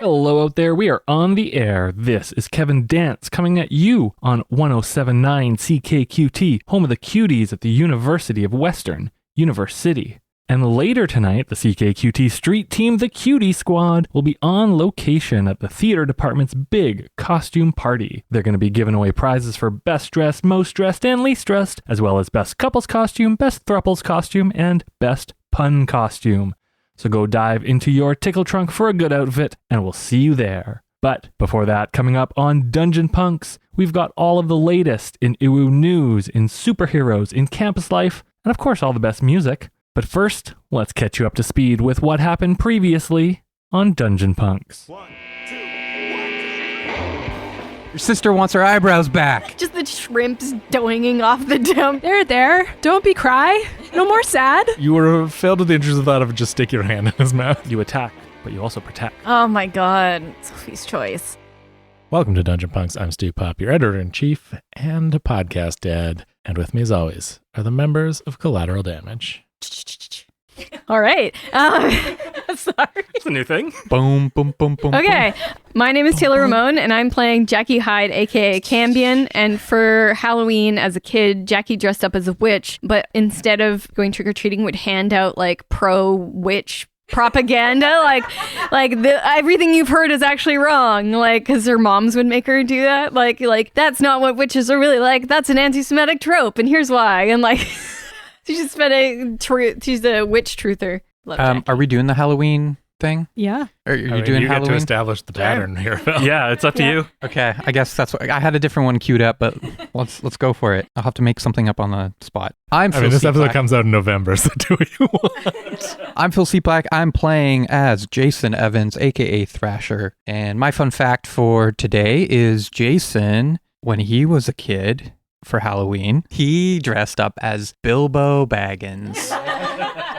Hello out there, we are on the air. This is Kevin Dance coming at you on 1079 CKQT, home of the Cuties at the University of Western, Universe City. And later tonight, the CKQT street team, the Cutie Squad, will be on location at the theater department's big costume party. They're going to be giving away prizes for best dressed, most dressed, and least dressed, as well as best couples costume, best thruples costume, and best pun costume. So go dive into your tickle trunk for a good outfit, and we'll see you there. But before that, coming up on Dungeon Punks, we've got all of the latest in IWU news, in superheroes, in campus life, and of course all the best music. But first, let's catch you up to speed with what happened previously on Dungeon Punks. 1, 2, 1. Your sister wants her eyebrows back. Just the shrimps doinging off the dump. There. Don't be cry. No more sad. You were failed with the intrusive thought of just stick your hand in his mouth. You attack, but you also protect. Oh my god. Sophie's choice. Welcome to Dungeon Punks. I'm Stu Popp, your editor-in-chief and podcast dad. And with me, as always, are the members of Collateral Damage. All right. Sorry. It's a new thing. Boom, boom, boom, boom. Okay. My name is Taylor Ramone, and I'm playing Jackie Hyde, aka Cambion. And for Halloween, as a kid, Jackie dressed up as a witch, but instead of going trick-or-treating, would hand out like pro-witch propaganda, everything you've heard is actually wrong, like because her moms would make her do that, like that's not what witches are really like. That's an anti-Semitic trope, and here's why. And like. She's a witch truther. Are we doing the Halloween thing? Yeah. Are you doing you Halloween? get to establish the pattern here, Phil. Yeah, it's up to you. Okay, I guess that's what I had a different one queued up, but let's go for it. I'll have to make something up on the spot. This episode comes out in November, so do what you want. I'm Phil Cieplak. I'm playing as Jason Evans, aka Thrasher. And my fun fact for today is Jason, when he was a kid, for Halloween, he dressed up as Bilbo Baggins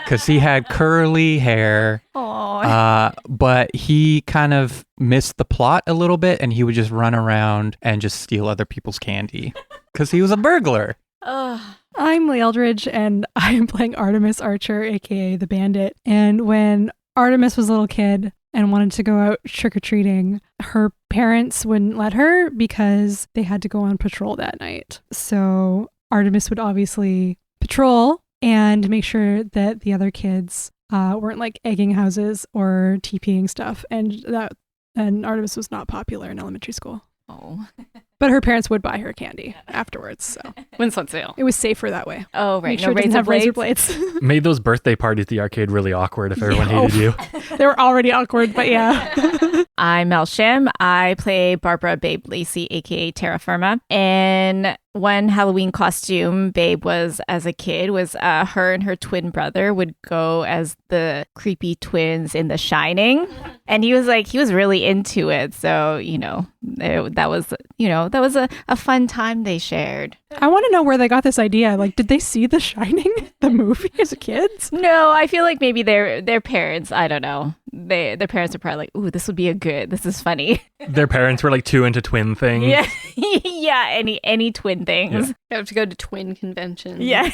because he had curly hair. But he kind of missed the plot a little bit, and he would just run around and just steal other people's candy because he was a burglar. I'm Leigh Eldridge, and I am playing Artemis Archer, aka the Bandit. And when Artemis was a little kid and wanted to go out trick-or-treating, her parents wouldn't let her because they had to go on patrol that night. So Artemis would obviously patrol and make sure that the other kids weren't like egging houses or TPing stuff. And Artemis was not popular in elementary school. Oh. But her parents would buy her candy afterwards, so When it's on sale. it was safer that way. Oh, right. Make sure No it doesn't razor have blades. razor blades. Made those birthday parties at the arcade really awkward if everyone hated you. They were already awkward, but yeah. I'm Shim. I play Barbara Babe Lacey, aka Terra Firma. And one Halloween costume Babe was as a kid was her and her twin brother would go as the creepy twins in The Shining. And he was really into it. So, that was a fun time they shared. I want to know where they got this idea. Like, did they see The Shining, the movie, as kids? No, I feel like maybe their parents, I don't know. Their parents are probably like, ooh, this is funny. Their parents were like too into twin things. Yeah. Yeah, any twin things. Yeah. You have to go to twin conventions. Yeah.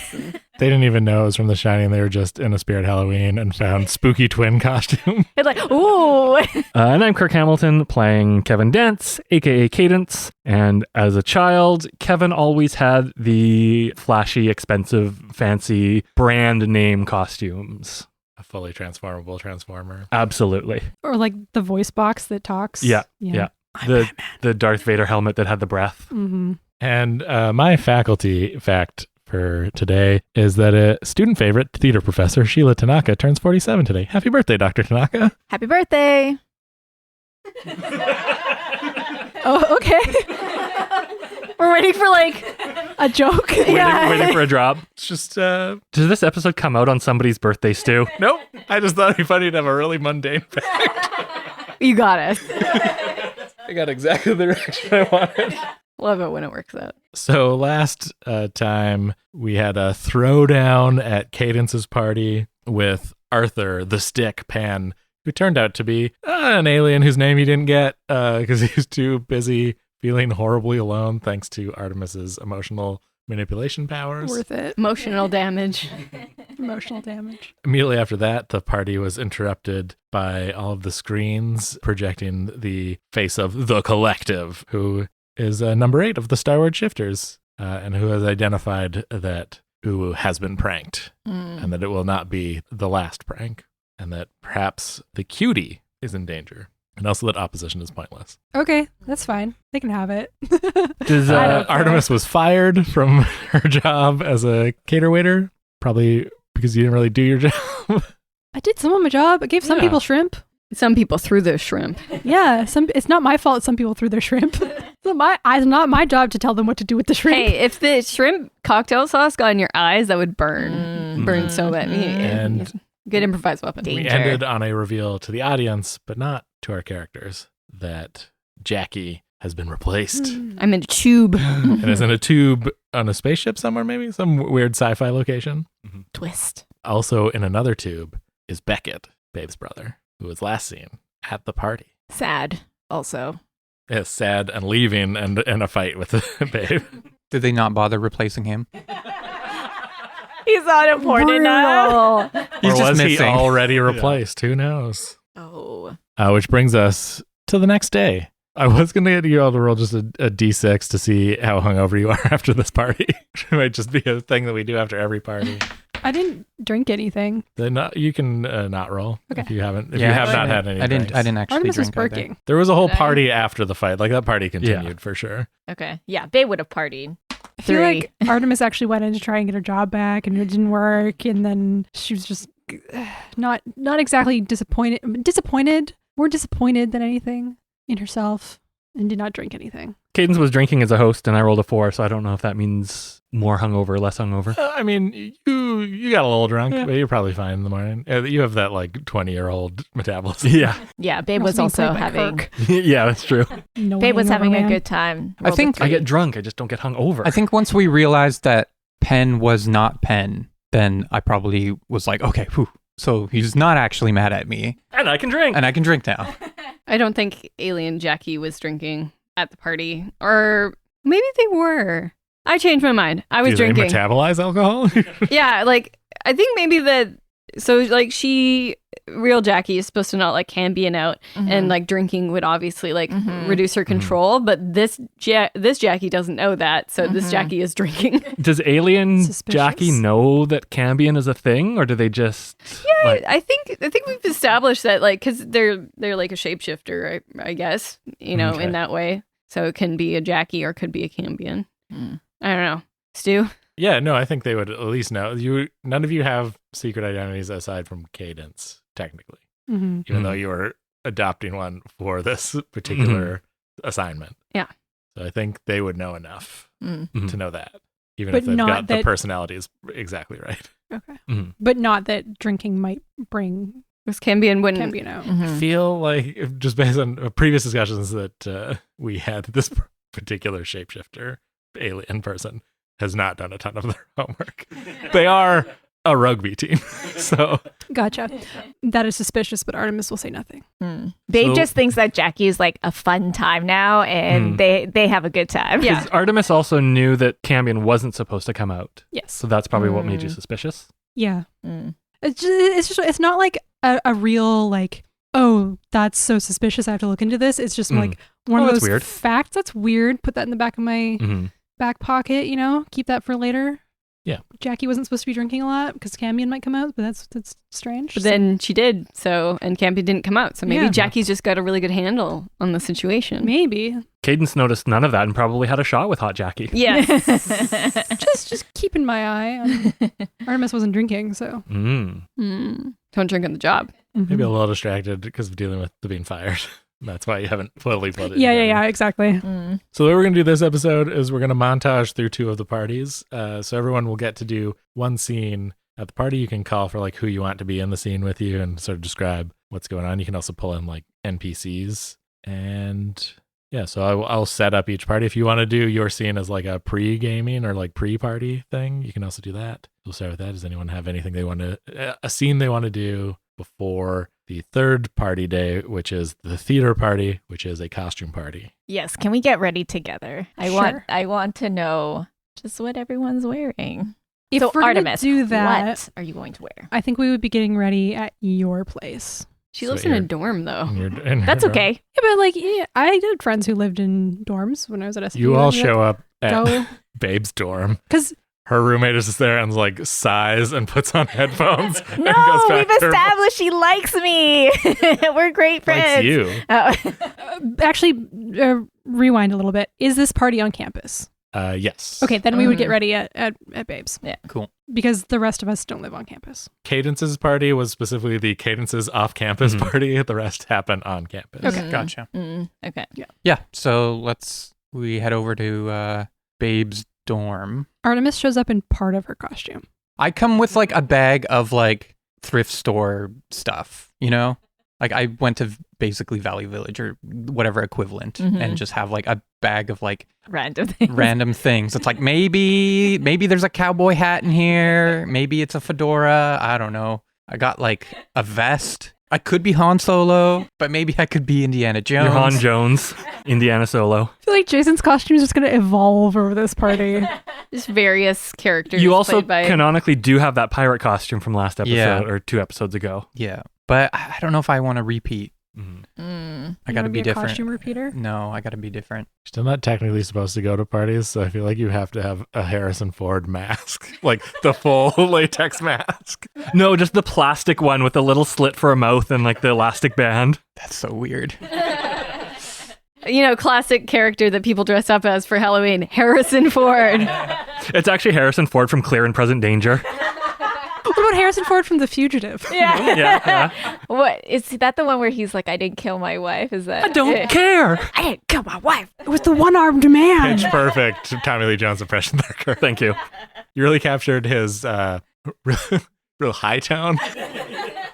They didn't even know it was from The Shining. They were just in a Spirit Halloween and found spooky twin costume. It's like, ooh. And I'm Kirk Hamilton playing Kevin Dance, aka Cadence. And as a child, Kevin always had the flashy, expensive, fancy brand name costumes. A fully transformable transformer. Absolutely. Or like the voice box that talks. Yeah. The Darth Vader helmet that had the breath. Mm-hmm. And my faculty fact for today is that a student favorite theater professor, Sheila Tanaka, turns 47 today. Happy birthday, Dr. Tanaka. Happy birthday. Oh, okay. We're waiting for A joke. Waiting for a drop. It's just, does this episode come out on somebody's birthday, Stu? Nope. I just thought it'd be funny to have a really mundane fact. You got us. I got exactly the direction I wanted. Love it when it works out. So last time we had a throwdown at Cadence's party with Arthur, the stick Pan, who turned out to be an alien whose name you didn't get because he was too busy feeling horribly alone thanks to Artemis's emotional manipulation powers. Worth it. Emotional damage. Emotional damage. Immediately after that, the party was interrupted by all of the screens projecting the face of the Collective, who is number 8 of the Star Wars shifters, and who has identified that Uwu has been pranked, and that it will not be the last prank, and that perhaps the Cutie is in danger, and also that opposition is pointless. Okay, that's fine. They can have it. Does I don't care. Artemis was fired from her job as a cater waiter, probably because you didn't really do your job. I did some of my job. I gave some Yeah. people shrimp. Some people threw the shrimp. Yeah, it's not my fault some people threw their shrimp. It's not my job to tell them what to do with the shrimp. Hey, if the shrimp cocktail sauce got in your eyes, that would burn. Burn so bad. And Good improvised weapon. we ended on a reveal to the audience, but not to our characters, that Jackie has been replaced I'm in a tube. and is in a tube on a spaceship somewhere, maybe some weird sci-fi location. Twist. Also in another tube is Beckett, Babe's brother, who was last seen at the party. Sad. Also. Is sad and leaving and in a fight with Babe. Did they not bother replacing him? He's not important enough. He's or just was he missing. already replaced? Who knows? Oh. Which brings us to the next day. I was going to get you all to roll just a D6 to see how hungover you are after this party. It might just be a thing that we do after every party. I didn't drink anything. Then you can not roll Okay. if you haven't. If you have not had any. I didn't actually Artemis was drink either. working. There was a whole Did I? party after the fight. Like that party continued for sure. Okay. Yeah, Babe would have partied. I feel 3. like Artemis actually went in to try and get her job back, and it didn't work. And then she was just not exactly disappointed. More disappointed than anything in herself, and did not drink anything. Cadence was drinking as a host, and I rolled a 4, so I don't know if that means more hungover, less hungover. I mean, you got a little drunk, but you're probably fine in the morning. You have that like 20-year-old metabolism. Yeah. Yeah, Babe Must was be also played by having Kirk. Yeah, that's true. No Babe was hangover having a man. good time. I think- I get drunk, I just don't get hungover. I think once we realized that Penn was not Penn, then I probably was like, okay, whew. So he's not actually mad at me, and I can drink. and I can drink now. I don't think Alien Jackie was drinking at the party. Or maybe they were. I changed my mind. I was Do they drinking. metabolize alcohol? Yeah, like, I think maybe so like real Jackie is supposed to not like Cambion out, and like drinking would obviously like reduce her control, but this Jackie doesn't know that, so this Jackie is drinking. Does alien Suspicious? Jackie know that Cambion is a thing, or do they just like, I think we've established that, like, because they're like a shapeshifter, I guess, Okay. in that way. So it can be a Jackie or could be a Cambion. I don't know. Stu? Yeah, no, I think they would at least know. None of you have secret identities aside from Cadence, technically, Mm-hmm. even though you are adopting one for this particular assignment. Yeah. So I think they would know enough to know that, even But if they've not got the that- personalities exactly right. Okay. Mhm. But not that drinking might bring Because Cambion wouldn't. Cambion out. I feel like, just based on previous discussions that we had, this particular shapeshifter alien person has not done a ton of their homework. They are a rugby team. So Gotcha. That is suspicious, but Artemis will say nothing. Babe So- just thinks that Jackie's like a fun time now, and they have a good time. Yeah. 'Cause Artemis also knew that Cambion wasn't supposed to come out, Yes. so that's probably what made you suspicious. Yeah. Mm. It's not like a real like, oh, that's so suspicious, I have to look into this. It's just like one Oh, of that's those weird. facts that's weird. Put that in the back of my back pocket, keep that for later. Yeah. Jackie wasn't supposed to be drinking a lot because Cambion might come out, but that's strange. But then she did, and Cambion didn't come out. So maybe Yeah. Jackie's just got a really good handle on the situation. Maybe. Cadence noticed none of that and probably had a shot with Hot Jackie. Yes. just keeping my eye on Artemis wasn't drinking, so Don't drink on the job. maybe a little distracted because of dealing with the being fired. That's why you haven't fully put it. Yeah, exactly. So the way we're going to do this episode is we're going to montage through 2 of the parties. So everyone will get to do one scene at the party. You can call for like who you want to be in the scene with you and sort of describe what's going on. You can also pull in like NPCs. And yeah, so I'll set up each party. If you want to do your scene as like a pre-gaming or like pre-party thing, you can also do that. We'll start with that. Does anyone have anything a scene they want to do before the third party day, which is the theater party, which is a costume party? Yes, can we get ready together? Sure. I want to know Just what everyone's wearing. If So we're gonna Artemis, do that, what are you going to wear? I think we would be getting ready at your place. She So lives in a you're- dorm, though. That's okay. Yeah, but like, yeah, I had friends who lived in dorms when I was at SFU. You all show up at Go. Babe's dorm. Because Her roommate is just there and like sighs and puts on headphones. and No, goes back we've to her established she likes me. We're great friends. likes you. Oh. actually, rewind a little bit. Is this party on campus? Yes. Okay, then we would get ready at Babe's. Yeah. Cool. Because the rest of us don't live on campus. Cadence's party was specifically the Cadence's off-campus party. The rest happened on campus. Okay. Gotcha. Okay. Yeah. So we head over to Babe's dorm. Artemis shows up in part of her costume. I come with like a bag of like thrift store stuff, you know? Like I went to basically Value Village or whatever equivalent and just have like a bag of like Random things. random things. It's like maybe there's a cowboy hat in here. Maybe it's a fedora. I don't know. I got like a vest. I could be Han Solo, but maybe I could be Indiana Jones. You're Han Jones, Indiana Solo. I feel like Jason's costume is just going to evolve over this party. Just various characters. You also played by... canonically do have that pirate costume from last episode Yeah. or 2 episodes ago. Yeah, but I don't know if I want to repeat. Mm. I got to be a different. costume repeater. No, I got to be different. Still not technically supposed to go to parties, so I feel like you have to have a Harrison Ford mask, like the full latex mask. No, just the plastic one with a little slit for a mouth and like the elastic band. That's so weird. You know, classic character that people dress up as for Halloween, Harrison Ford. It's actually Harrison Ford from Clear and Present Danger. What about Harrison Ford from The Fugitive? Yeah. Yeah. What is that? The one where he's like, "I didn't kill my wife." Is that? I don't care. I didn't kill my wife. It was the one-armed man. Pitch perfect Tommy Lee Jones impression there, Kirk. Thank you. You really captured his real high tone.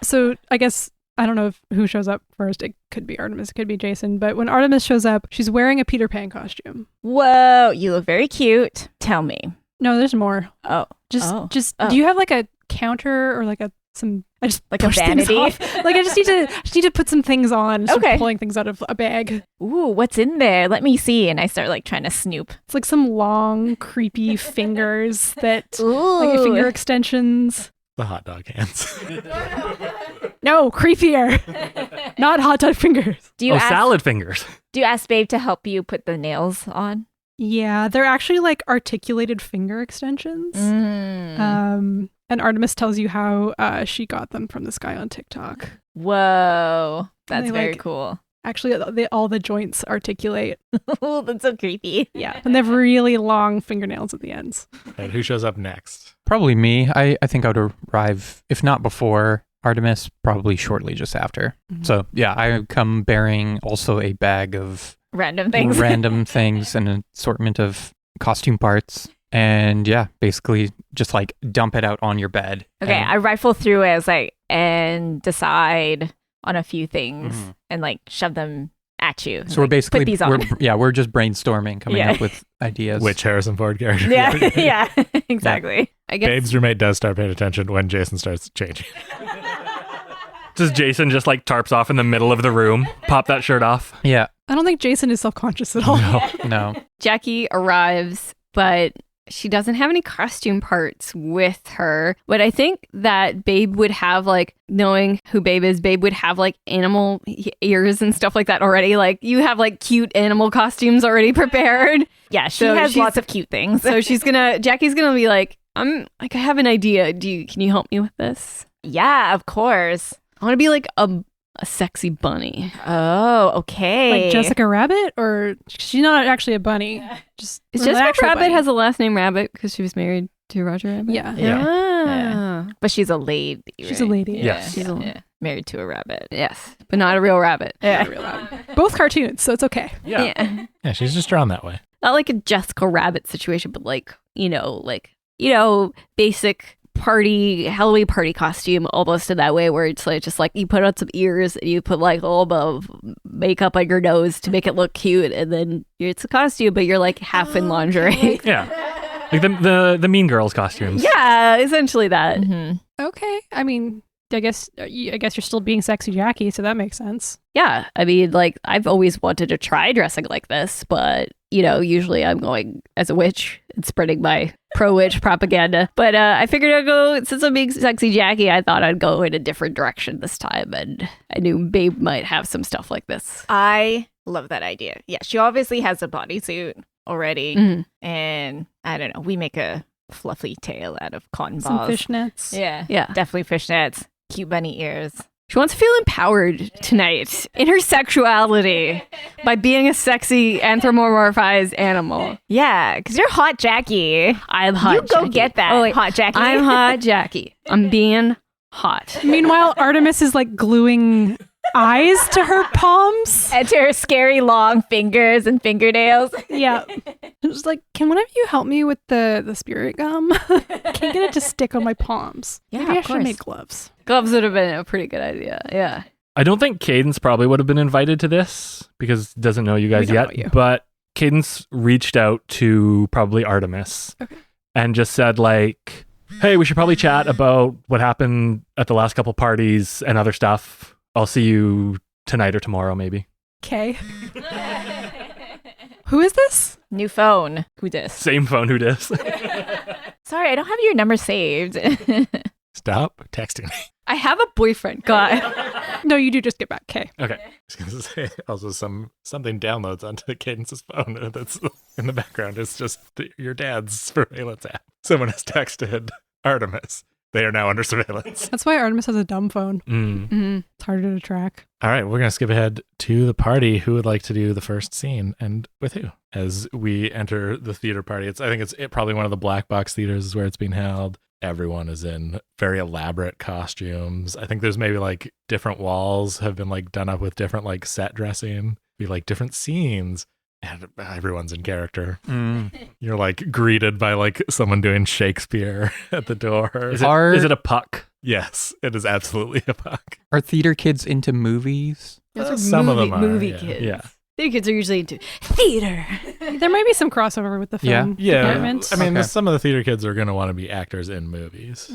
So I guess, I don't know who shows up first. It could be Artemis, it could be Jason. But when Artemis shows up, she's wearing a Peter Pan costume. Whoa, you look very cute. Tell me. No, there's more. Oh, Just, Oh. do you have like a counter or like I just Like a push things vanity? off. Like I just need to put some things on. So Okay. I'm pulling things out of a bag. Ooh, what's in there? Let me see. And I start like trying to snoop. It's like some long, creepy fingers that Ooh, like finger extensions. The hot dog hands. No, creepier. Not hot dog fingers. Do you Oh, ask? salad fingers. Do you ask Babe to help you put the nails on? Yeah, they're actually like articulated finger extensions. And Artemis tells you how she got them from this guy on TikTok. Whoa, that's They, very like- cool. Actually, all the joints articulate. Oh, that's so creepy. Yeah, and they have really long fingernails at the ends. And who shows up next? Probably me. I think I would arrive, if not before Artemis, probably shortly just after. So yeah, I come bearing also a bag of Random things. random things and an assortment of costume parts. And yeah, basically just like dump it out on your bed. Okay, And- I rifle through as like and decide on a few things and like shove them at you. so we're Like, basically put these on. we're just brainstorming, coming Yeah. up with ideas. Which Harrison Ford character? Yeah, yeah, exactly. I guess Babe's roommate does start paying attention when Jason starts changing. Does Jason just like tarps off in the middle of the room? Pop that shirt off. Yeah, I don't think Jason is self-conscious at all. no. Jackie arrives, but she doesn't have any costume parts with her. But I think that Babe would have, like, knowing who Babe is, Babe would have like animal ears and stuff like that already. Like, you have like cute animal costumes already prepared. Yeah, she So has she's- lots of cute things. So Jackie's gonna be like, I have an idea. Can you help me with this? Yeah, of course. I want to be like a sexy bunny. Oh, okay. Like Jessica Rabbit, or she's not actually a bunny. Just Is or an Jessica actual Rabbit bunny. has a last name Rabbit because she was married to Roger Rabbit? Yeah. Yeah. Ah. But she's a lady. She's a right? lady. Yeah, Yes. She's a- yeah. Married to a rabbit. Yes, but not a real rabbit. Yeah. Both cartoons, so it's okay. Yeah. Yeah, she's just drawn that way. Not like a Jessica Rabbit situation, but like, basic Halloween party costume almost in that way where it's like just like you put on some ears and you put like a little bit of makeup on your nose to make it look cute, and then it's a costume, but you're like half in lingerie. Yeah. Like the Mean Girls costumes. Yeah, essentially that. Mhm. Okay. I mean, I guess you're still being sexy Jackie, so that makes sense. Yeah, I mean, like, I've always wanted to try dressing like this, but, you know, usually I'm going as a witch and spreading my pro-witch propaganda. But I figured I'd go, since I'm being sexy Jackie, I thought I'd go in a different direction this time, and I knew Babe might have some stuff like this. I love that idea. Yeah, she obviously has a bodysuit already, and I don't know, we make a fluffy tail out of cotton Some balls. fishnets. Yeah, definitely fishnets, cute bunny ears. She wants to feel empowered tonight in her sexuality by being a sexy anthropomorphized animal. Yeah, because you're hot Jackie. I'm hot You go Jackie. get that, Oh, wait. hot Jackie. I'm hot Jackie. I'm being hot. Meanwhile, Artemis is like gluing eyes to her palms. And to her scary long fingers and fingernails. Yeah. It was like, can one of you help me with the spirit gum? Can't get it to stick on my palms. Yeah, Maybe I of should course. make gloves. Gloves would have been a pretty good idea. Yeah. I don't think Cadence probably would have been invited to this because he doesn't know you guys don't yet. know you. But Cadence reached out to probably Artemis and just said like, hey, we should probably chat about what happened at the last couple parties and other stuff. I'll see you tonight or tomorrow, maybe. Okay. Who is this? New phone. Who dis? Same phone, who dis? Sorry, I don't have your number saved. Stop texting me. I have a boyfriend, God. No, you do just get back. Okay. Okay. I was gonna say also something downloads onto Cadence's phone that's in the background. It's just your dad's surveillance app. Someone has texted Artemis. They are now under surveillance. That's why Artemis has a dumb phone. Mm. It's harder to track. All right, we're gonna skip ahead to the party. Who would like to do the first scene, and with who? As we enter the theater party, I think it's probably one of the black box theaters is where it's being held. Everyone is in very elaborate costumes. I think there's maybe like different walls have been like done up with different like set dressing, be like different scenes, and everyone's in character. You're like greeted by like someone doing Shakespeare at the door. Is it a puck? Yes, it is absolutely a puck. Are theater kids into movies? Those are Some of them are, movie yeah. kids. Yeah. Theater kids are usually into theater. There might be some crossover with the film department. I mean, Okay. some of the theater kids are going to want to be actors in movies,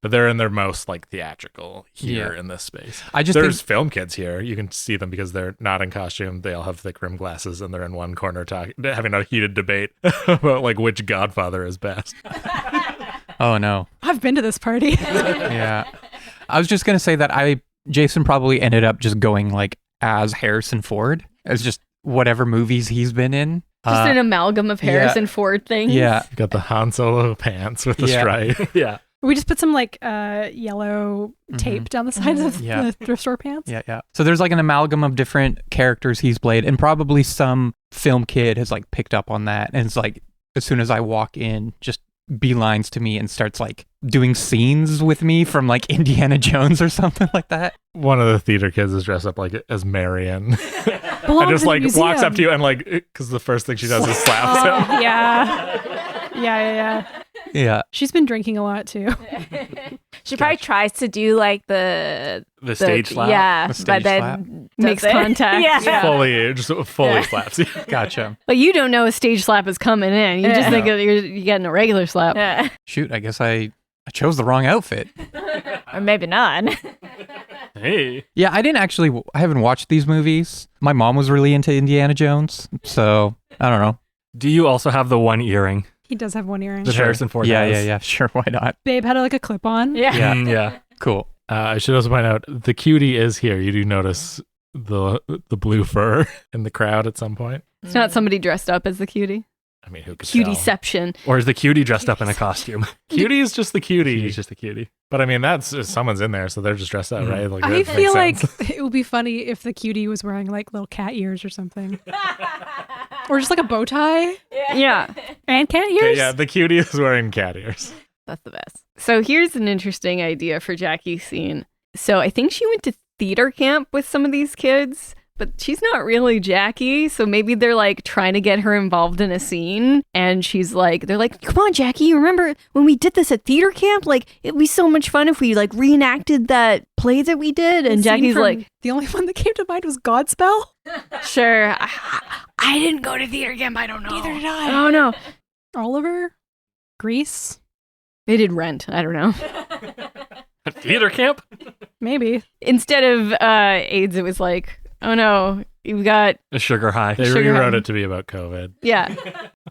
but they're in their most like theatrical here in this space. There's film kids here. You can see them because they're not in costume. They all have thick rimmed glasses and they're in one corner having a heated debate about like which Godfather is best. Oh no. I've been to this party. Yeah. I was just gonna say that Jason probably ended up just going like as Harrison Ford, as just whatever movies he's been in. Just an amalgam of Harrison Ford things. Yeah. You got the Han Solo pants with the Yeah. stripe. Yeah. We just put some like yellow tape down the sides of Yeah. the thrift store pants. Yeah. So there's like an amalgam of different characters he's played, and probably some film kid has like picked up on that, and it's like as soon as I walk in, just beelines to me and starts like doing scenes with me from like Indiana Jones or something like that. One of the theater kids is dressed up like as Marion. And Belongs just in a like walks up museum. to you and like, because the first thing she does is slaps him. Yeah. Yeah. She's been drinking a lot too. She probably tries to do like the stage slap. Yeah, The stage but then slap. Makes does it. contact. Yeah. Fully slaps you. Gotcha. But you don't know a stage slap is coming in. You just think you're getting a regular slap. Yeah. Shoot, I guess I chose the wrong outfit. Or maybe not. Hey. Yeah, I haven't watched these movies. My mom was really into Indiana Jones, so I don't know. Do you also have the one earring He does have one earring. that Harrison Ford Yeah, has? yeah. Sure, why not? Babe had like a clip on. Yeah. Yeah. Yeah. Cool. I should also point out the cutie is here. You do notice the blue fur in the crowd at some point. It's not somebody dressed up as the cutie. I mean, who could tell? Cutieception. Or is the cutie dressed up in a costume? Cutie is just the cutie. Cutie's just a cutie. But I mean, that's someone's in there, so they're just dressed up, right? Like, I that makes feel like sense. it would be funny if the cutie was wearing like little cat ears or something. Or just like a bow tie Yeah. and cat ears. Okay, yeah, the cutie is wearing cat ears. That's the best. So here's an interesting idea for Jackie's scene. So I think she went to theater camp with some of these kids, but she's not really Jackie. So maybe they're like trying to get her involved in a scene. And they're like, come on, Jackie, you remember when we did this at theater camp? Like, it'd be so much fun if we like reenacted that play that we did. And The scene Jackie's from- like, the only one that came to mind was Godspell. sure. I didn't go to theater camp. I don't know. Neither did I. Oh, no. Oliver, Grease. They did Rent. I don't know. Theater camp? Maybe. Instead of AIDS, it was like, oh no, you've got A sugar high. They Sugar rewrote high. it to be about COVID, yeah,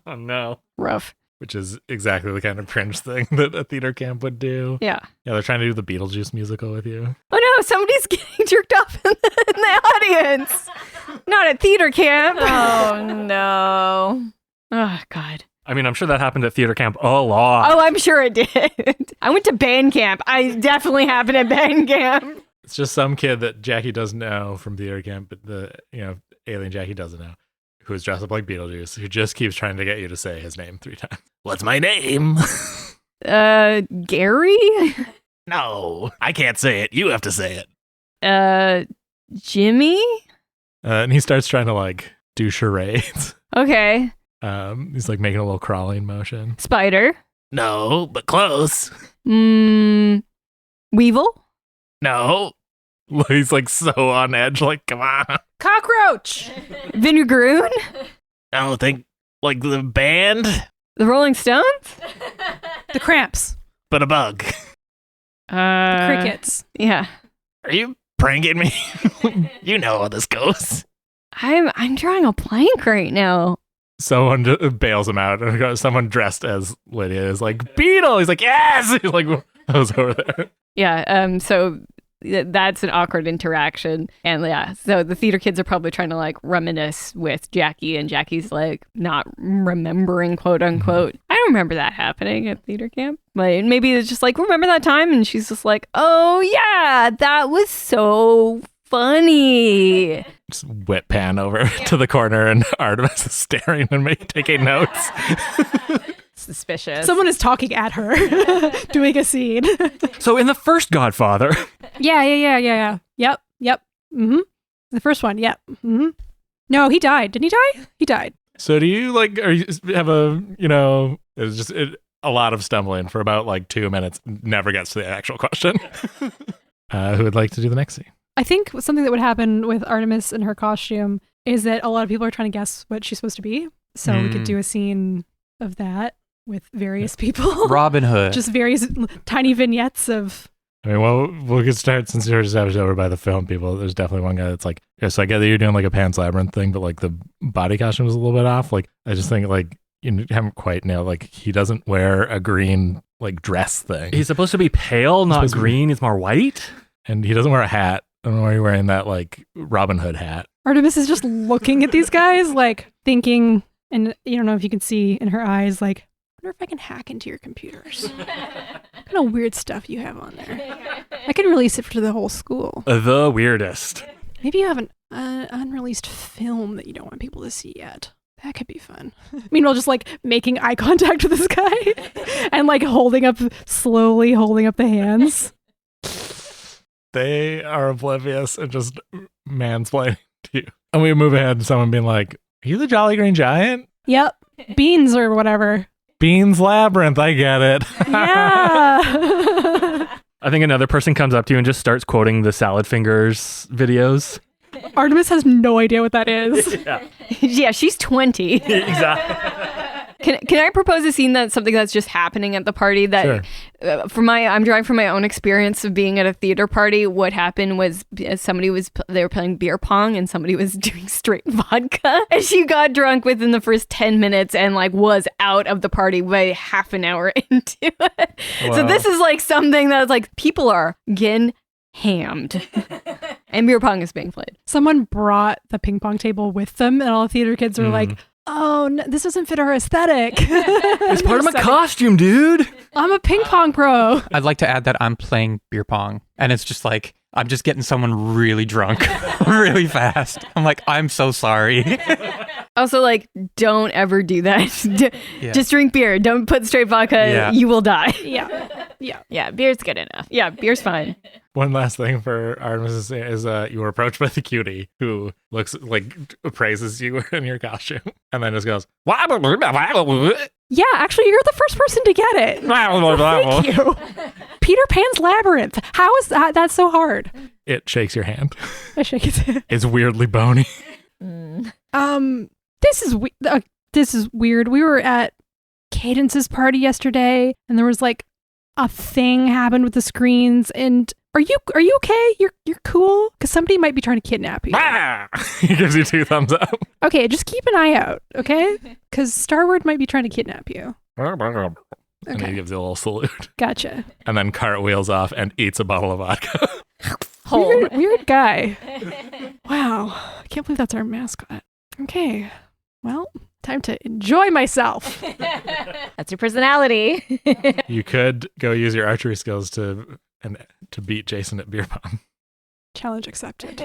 Oh no. rough. which is exactly the kind of cringe thing that a theater camp would do. Yeah. Yeah, they're trying to do the Beetlejuice musical with you. Oh no, somebody's getting jerked off in the audience. Not at theater camp. Oh no. Oh God. I mean, I'm sure that happened at theater camp a lot. Oh, I'm sure it did. I went to band camp. I definitely happened at band camp. It's just some kid that Jackie doesn't know from theater camp, but the alien Jackie doesn't know, who is dressed up like Beetlejuice, who just keeps trying to get you to say his name 3 times. What's my name? Gary? No, I can't say it. You have to say it. Jimmy? And he starts trying to like do charades. Okay. He's like making a little crawling motion. Spider? No, but close. Weevil? No. He's like so on edge, like, come on. Cockroach. Vinegaroon? I don't think like the band, The Rolling Stones? The Cramps. but a bug. The Crickets. Yeah. Are you pranking me? You know how this goes. I'm drawing a blank right now. Someone bails him out. Someone dressed as Lydia is like, Beetle. He's like, yes. He's like, I was over there. Yeah, so that's an awkward interaction. And yeah, so the theater kids are probably trying to like reminisce with Jackie, and Jackie's like not remembering, quote unquote. I don't remember that happening at theater camp. But maybe it's just like, remember that time? And she's just like, oh yeah, that was so funny. Just whip pan over to the corner, and Artemis is staring and taking notes. Suspicious. Someone is talking at her, doing a scene. So in the first Godfather, Yeah. Yep. Mm-hmm. The first one. Yep. Mm-hmm. No, he died. Didn't he die? He died. So do you like, have a, it's just a lot of stumbling for about like 2 minutes, never gets to the actual question. Who would like to do the next scene? I think something that would happen with Artemis and her costume is that a lot of people are trying to guess what she's supposed to be. So we could do a scene of that with various people. Robin Hood. Just various tiny vignettes of. I mean, well, we could start since you're just over by the film people. There's definitely one guy that's like, yes, I get that you're doing like a Pan's Labyrinth thing, but like the body costume is a little bit off. Like, I just think like you haven't quite nailed, like he doesn't wear a green like dress thing. he's supposed to be pale, not supposed to be- green. He's more white. And he doesn't wear a hat. I don't know why you're wearing that like Robin Hood hat. Artemis is just looking at these guys, like thinking, and you don't know if you can see in her eyes, like, I wonder if I can hack into your computers. What kind of weird stuff you have on there. I can release it to the whole school. The weirdest. Maybe you have an unreleased film that you don't want people to see yet. That could be fun. Meanwhile, just like making eye contact with this guy and like slowly holding up the hands. They are oblivious and just mansplaining to you. And we move ahead to someone being like, are you the Jolly Green Giant? Yep. Beans or whatever. Beans Labyrinth, I get it. Yeah. I think another person comes up to you and just starts quoting the Salad Fingers videos. Artemis has no idea what that is. Yeah, Yeah, she's 20. exactly. Can I propose a scene that's something that's just happening at the party that Sure. I'm drawing from my own experience of being at a theater party. What happened was they were playing beer pong and somebody was doing straight vodka and she got drunk within the first 10 minutes and like was out of the party by half an hour into it. So Wow. this is like something that's like people are getting hammed and beer pong is being played. Someone brought the ping pong table with them, and all the theater kids were like, oh, no, this doesn't fit our aesthetic. It's part of my costume, dude. I'm a ping pong pro. I'd like to add that I'm playing beer pong, and it's just like I'm just getting someone really drunk really fast. I'm like, I'm so sorry. Also, like, don't ever do that. Yeah. Just drink beer. Don't put straight vodka. Yeah. You will die. Yeah, beer's good enough. Yeah, beer's fine. One last thing for Artemis is you were approached by the cutie who looks like praises you in your costume and then just goes, Yeah, actually, you're the first person to get it. Thank you. Peter Pan's Labyrinth. How is that? That's so hard. It shakes your hand. I shake it. It's weirdly bony. This is weird. We were at Cadence's party yesterday, and there was like a thing happened with the screens. And are you okay? You're cool? Because somebody might be trying to kidnap you. He gives you 2 thumbs up. Okay, just keep an eye out, okay? Because Starward might be trying to kidnap you. And he gives you a little salute. Gotcha. And then cartwheels off and eats a bottle of vodka. Weird guy. Wow. I can't believe that's our mascot. Okay. Well, time to enjoy myself. That's your personality. You could go use your archery skills to beat Jason at beer pong. Challenge accepted.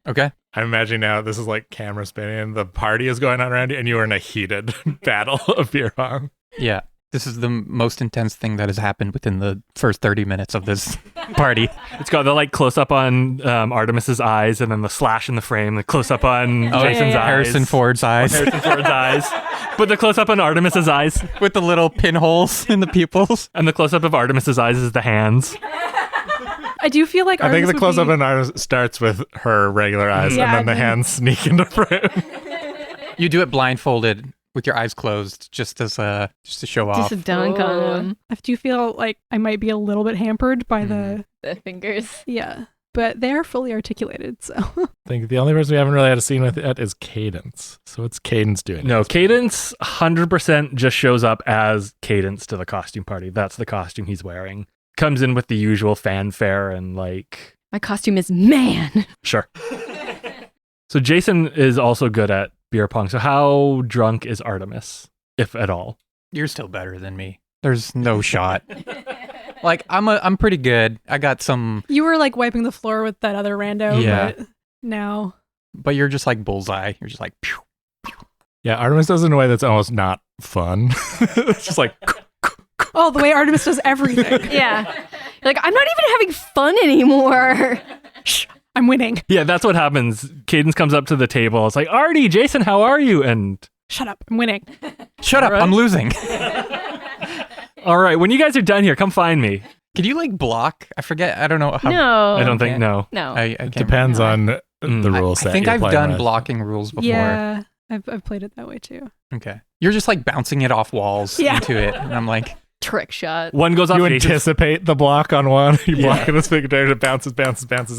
Okay. I'm imagining now this is like camera spinning. The party is going on around you and you are in a heated battle of beer pong. Yeah. This is the most intense thing that has happened within the first 30 minutes of this party. It's got the like close up on Artemis's eyes, and then the slash in the frame, the close up on Jason's eyes, Harrison Ford's eyes. But the close up on Artemis's eyes With the little pinholes in the pupils. and the close up of Artemis's eyes is the hands. I do feel like I think Artemis the close up would on ours starts with her regular eyes Yeah, and then the and then- hands sneak into frame. You do it blindfolded with your eyes closed just to show off. Just a dunk on him. I do feel like I might be a little bit hampered by the fingers. yeah, but they are fully articulated. So I think the only person we haven't really had a scene with yet is Cadence. So what's Cadence doing? No, Cadence 100% just shows up as Cadence to the costume party. That's the costume he's wearing. Comes in with the usual fanfare and like... My costume is man. Sure. So Jason is also good at beer pong. So how drunk is Artemis, if at all? You're still better than me. There's no shot. Like I'm pretty good. I got some, you were like wiping the floor with that other rando. Yeah. But now but you're just like bullseye. You're just like pew. Yeah, Artemis does it in a way that's almost not fun. It's just like... oh, the way Artemis does everything. Yeah. Like, I'm not even having fun anymore. Shh, I'm winning. Yeah, that's what happens. Cadence comes up to the table. It's like, Artie, Jason, how are you? And Shut up, I'm winning. Shut up, right. I'm losing. all right, when you guys are done here, come find me. Can you like block? I forget. I don't know how. No. I don't think, no. No. I can't Depends on the rule I set. think you're I've playing done with. blocking rules before. Yeah, I've played it that way too. Okay. You're just like bouncing it off walls Yeah. into it. And I'm like, Trick shot. One goes off You Jason's, anticipate the block on one. You block in this big dirt, it bounces,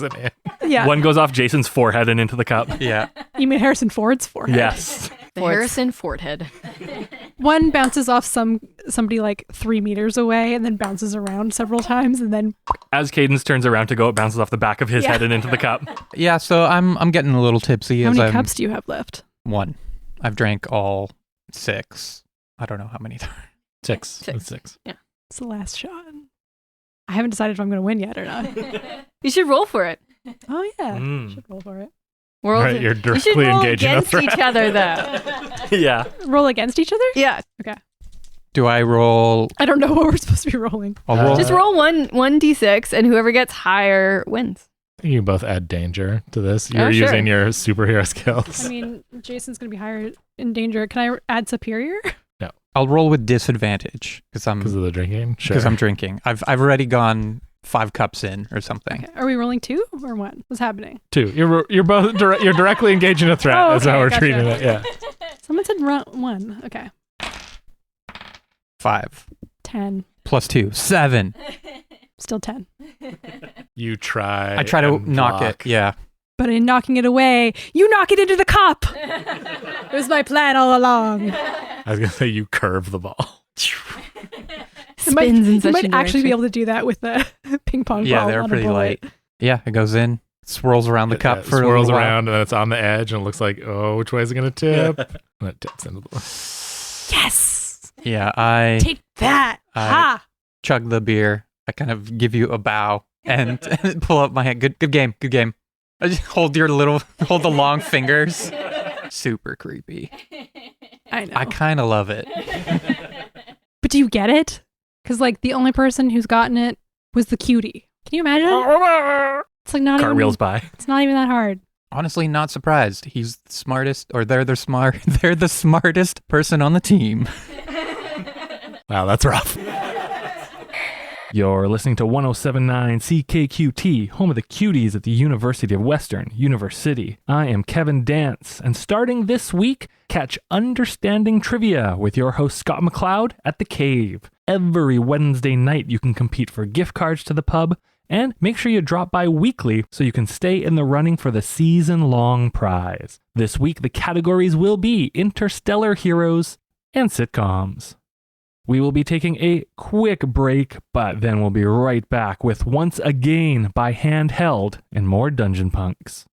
and in. Yeah, one goes off Jason's forehead and into the cup. yeah. you mean Harrison Ford's forehead? Yes. The Harrison Ford head. One bounces off somebody like 3 meters away and then bounces around several times and then As Cadence turns around to go, it bounces off the back of his Yeah. head and into the cup. Yeah, so I'm getting a little tipsy how as many I'm cups do you have left? 1. I've drank all 6. I don't know how many there are. 6. It's 6. It's the last shot. I haven't decided if I'm going to win yet or not. You should roll for it. Oh yeah, Mm. should roll for it. Roll Right, you're you should directly roll engaging a against threat. each other, though. Yeah. Roll against each other? Yeah. Do I roll? I don't know what we're supposed to be rolling. I'll roll. Just roll one d6, and whoever gets higher wins. You can both add danger to this. You're Oh, sure. using your superhero skills. I mean, Jason's going to be higher in danger. Can I add superior? I'll roll with disadvantage because Because of the drinking? Sure. I'm drinking. I've already gone 5 cups in or something. Okay. Are we rolling 2 or 1? What's happening? 2. You're both you're directly engaging a threat. Oh, That's how okay, we're gotcha. treating it. Yeah. Someone said 1. Okay. 5 10. plus 2, 7. Still 10. You try. I try to and knock block. it. Yeah. But in knocking it away, you knock it into the cup. It was my plan all along. I was gonna say you curve the ball. You might, Spins in you such might a actually be direction. able to do that with the ping pong Yeah, ball. they're on a pretty bullet. light. Yeah, it goes in, swirls around the cup It for a swirls little while. around and then it's on the edge and it looks like, oh, which way is it gonna tip? And it tips into the ball. Yes. Yeah, I Take that. Ha. chug the beer. I kind of give you a bow and pull up my hand. Good game. Good game. I just hold the long fingers. Super creepy. I know. I kind of love it. But do you get it? Because like the only person who's gotten it was the cutie. Can you imagine? It's like not Cartwheels even. by. It's not even that hard. Honestly, not surprised. He's the smartest, or they're the smartest person on the team. Wow, that's rough. You're listening to 1079 CKQT, home of the cuties at the University of Western, University. I am Kevin Dance, and starting this week, catch Understanding Trivia with your host Scott McLeod at The Cave. every Wednesday night you can compete for gift cards to the pub, and make sure you drop by weekly so you can stay in the running for the season-long prize. This week, the categories will be Interstellar Heroes and Sitcoms. We will be taking a quick break, but then we'll be right back with Once Again by Handheld and more Dungeon Punks.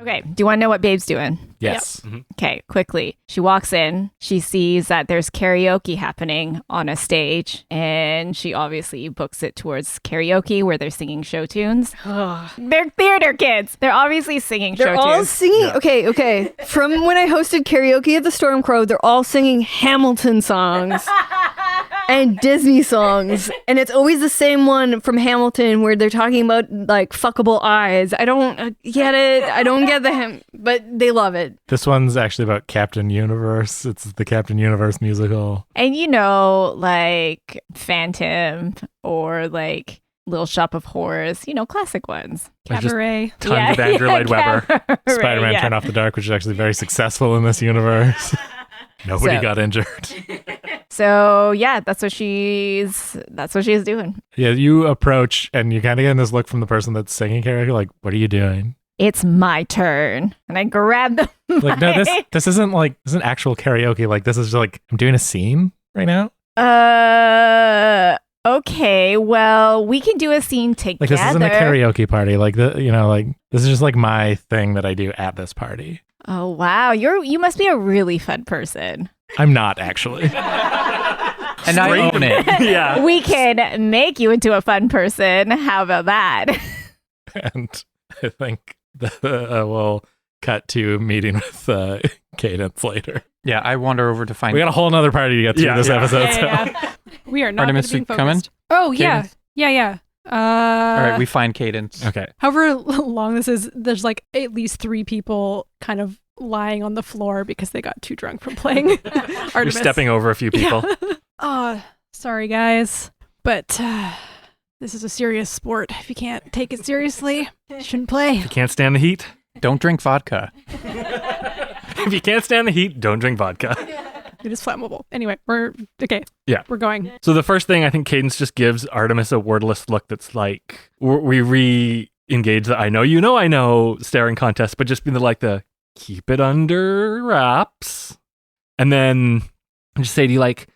Okay, do you want to know what Babe's doing? Yes. Mm-hmm. Okay, quickly. She walks in. She sees that there's karaoke happening on a stage, and she obviously books it towards karaoke where they're singing show tunes. They're theater kids. They're obviously singing show They're all tunes. singing. Okay. From when I hosted karaoke at the Storm Crow, they're all singing Hamilton songs and Disney songs, and it's always the same one from Hamilton where they're talking about like fuckable eyes. I don't get it. I don't get the but they love it. This one's actually about Captain Universe. It's the Captain Universe musical. And you know, like Phantom or like Little Shop of Horrors, you know, classic ones. Like just Cabaret. tons of Andrew Lloyd Webber. Cabaret, Spider-Man yeah. Turn Off the Dark, which is actually very successful in this universe. Nobody So- got injured. So yeah, that's what she's doing. Yeah, you approach and you kind of get this look from the person that's singing karaoke, like, what are you doing? it's my turn. And I grab the Like, no, mic. this isn't actual karaoke. Like, this is just like, I'm doing a scene right now. Okay, well, we can do a scene together. Like, this isn't a karaoke party. Like, this is just like my thing that I do at this party. Oh, wow. You must be a really fun person. I'm not actually. And I own it. Yeah. We can make you into a fun person. How about that? And I think we'll cut to meeting with Cadence later. Yeah, I wander over to find. We got a whole nother party to get through this episode. Yeah. We are not Artemis, being you coming? focused. Oh, yeah. Cadence? Yeah. All right, we find Cadence. Okay. However long this is, there's like at least 3 people kind of lying on the floor because they got too drunk from playing Artemis. You're stepping over a few people. Oh, sorry, guys. But this is a serious sport. If you can't take it seriously, you shouldn't play. If you can't stand the heat, Don't drink vodka. if you can't stand the heat, don't drink vodka. It is flammable. Anyway, we're okay. Yeah. We're going. So the first thing I think Cadence just gives Artemis a wordless look that's like, we re-engage the I know staring contest, but just be like the keep it under wraps. And then just say to you like,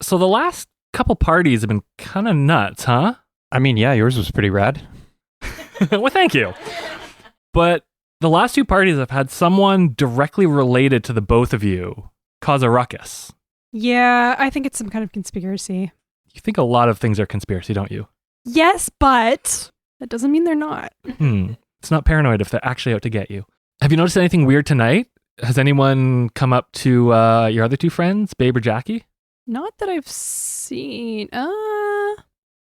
so the last couple parties have been kind of nuts, huh? I mean, yeah, yours was pretty rad. Well, thank you. But the last 2 parties have had someone directly related to the both of you cause a ruckus. Yeah, I think it's some kind of conspiracy. You think a lot of things are conspiracy, don't you? Yes, but that doesn't mean they're not. It's not paranoid if they're actually out to get you. Have you noticed anything weird tonight? Has anyone come up to your other 2 friends, Babe or Jackie? Not that I've seen.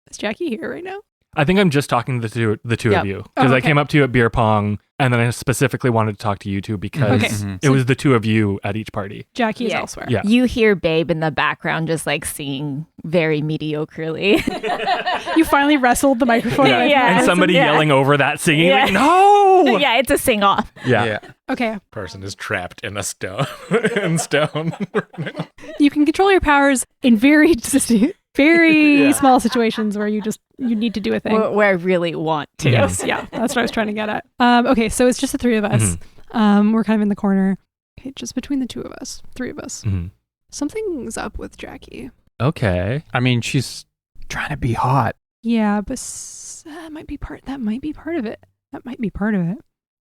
Is Jackie here right now? I think I'm just talking to the two Yep. of you because Oh, I okay. came up to you at beer pong and then I specifically wanted to talk to you two because Okay. it was the 2 of you at each party. Jackie is Yeah. elsewhere. Yeah. You hear Babe in the background just like singing very mediocrely. You finally wrestled the microphone. Yeah, out of yeah. my And somebody Yeah. yelling over that singing, Yeah. like, no! Yeah, it's a sing off. Yeah. Okay. Person is trapped in a stone. in stone. You can control your powers in very Yeah. small situations where you need to do a thing. Where I really want to. Yes, yeah, that's what I was trying to get at. Okay, so it's just the 3 of us. We're kind of in the corner. Okay, just between the 2 of us, 3 of us. Mhm. Something's up with Jackie. Okay. I mean, she's trying to be hot. Yeah, but that might be part of it. That might be part of it.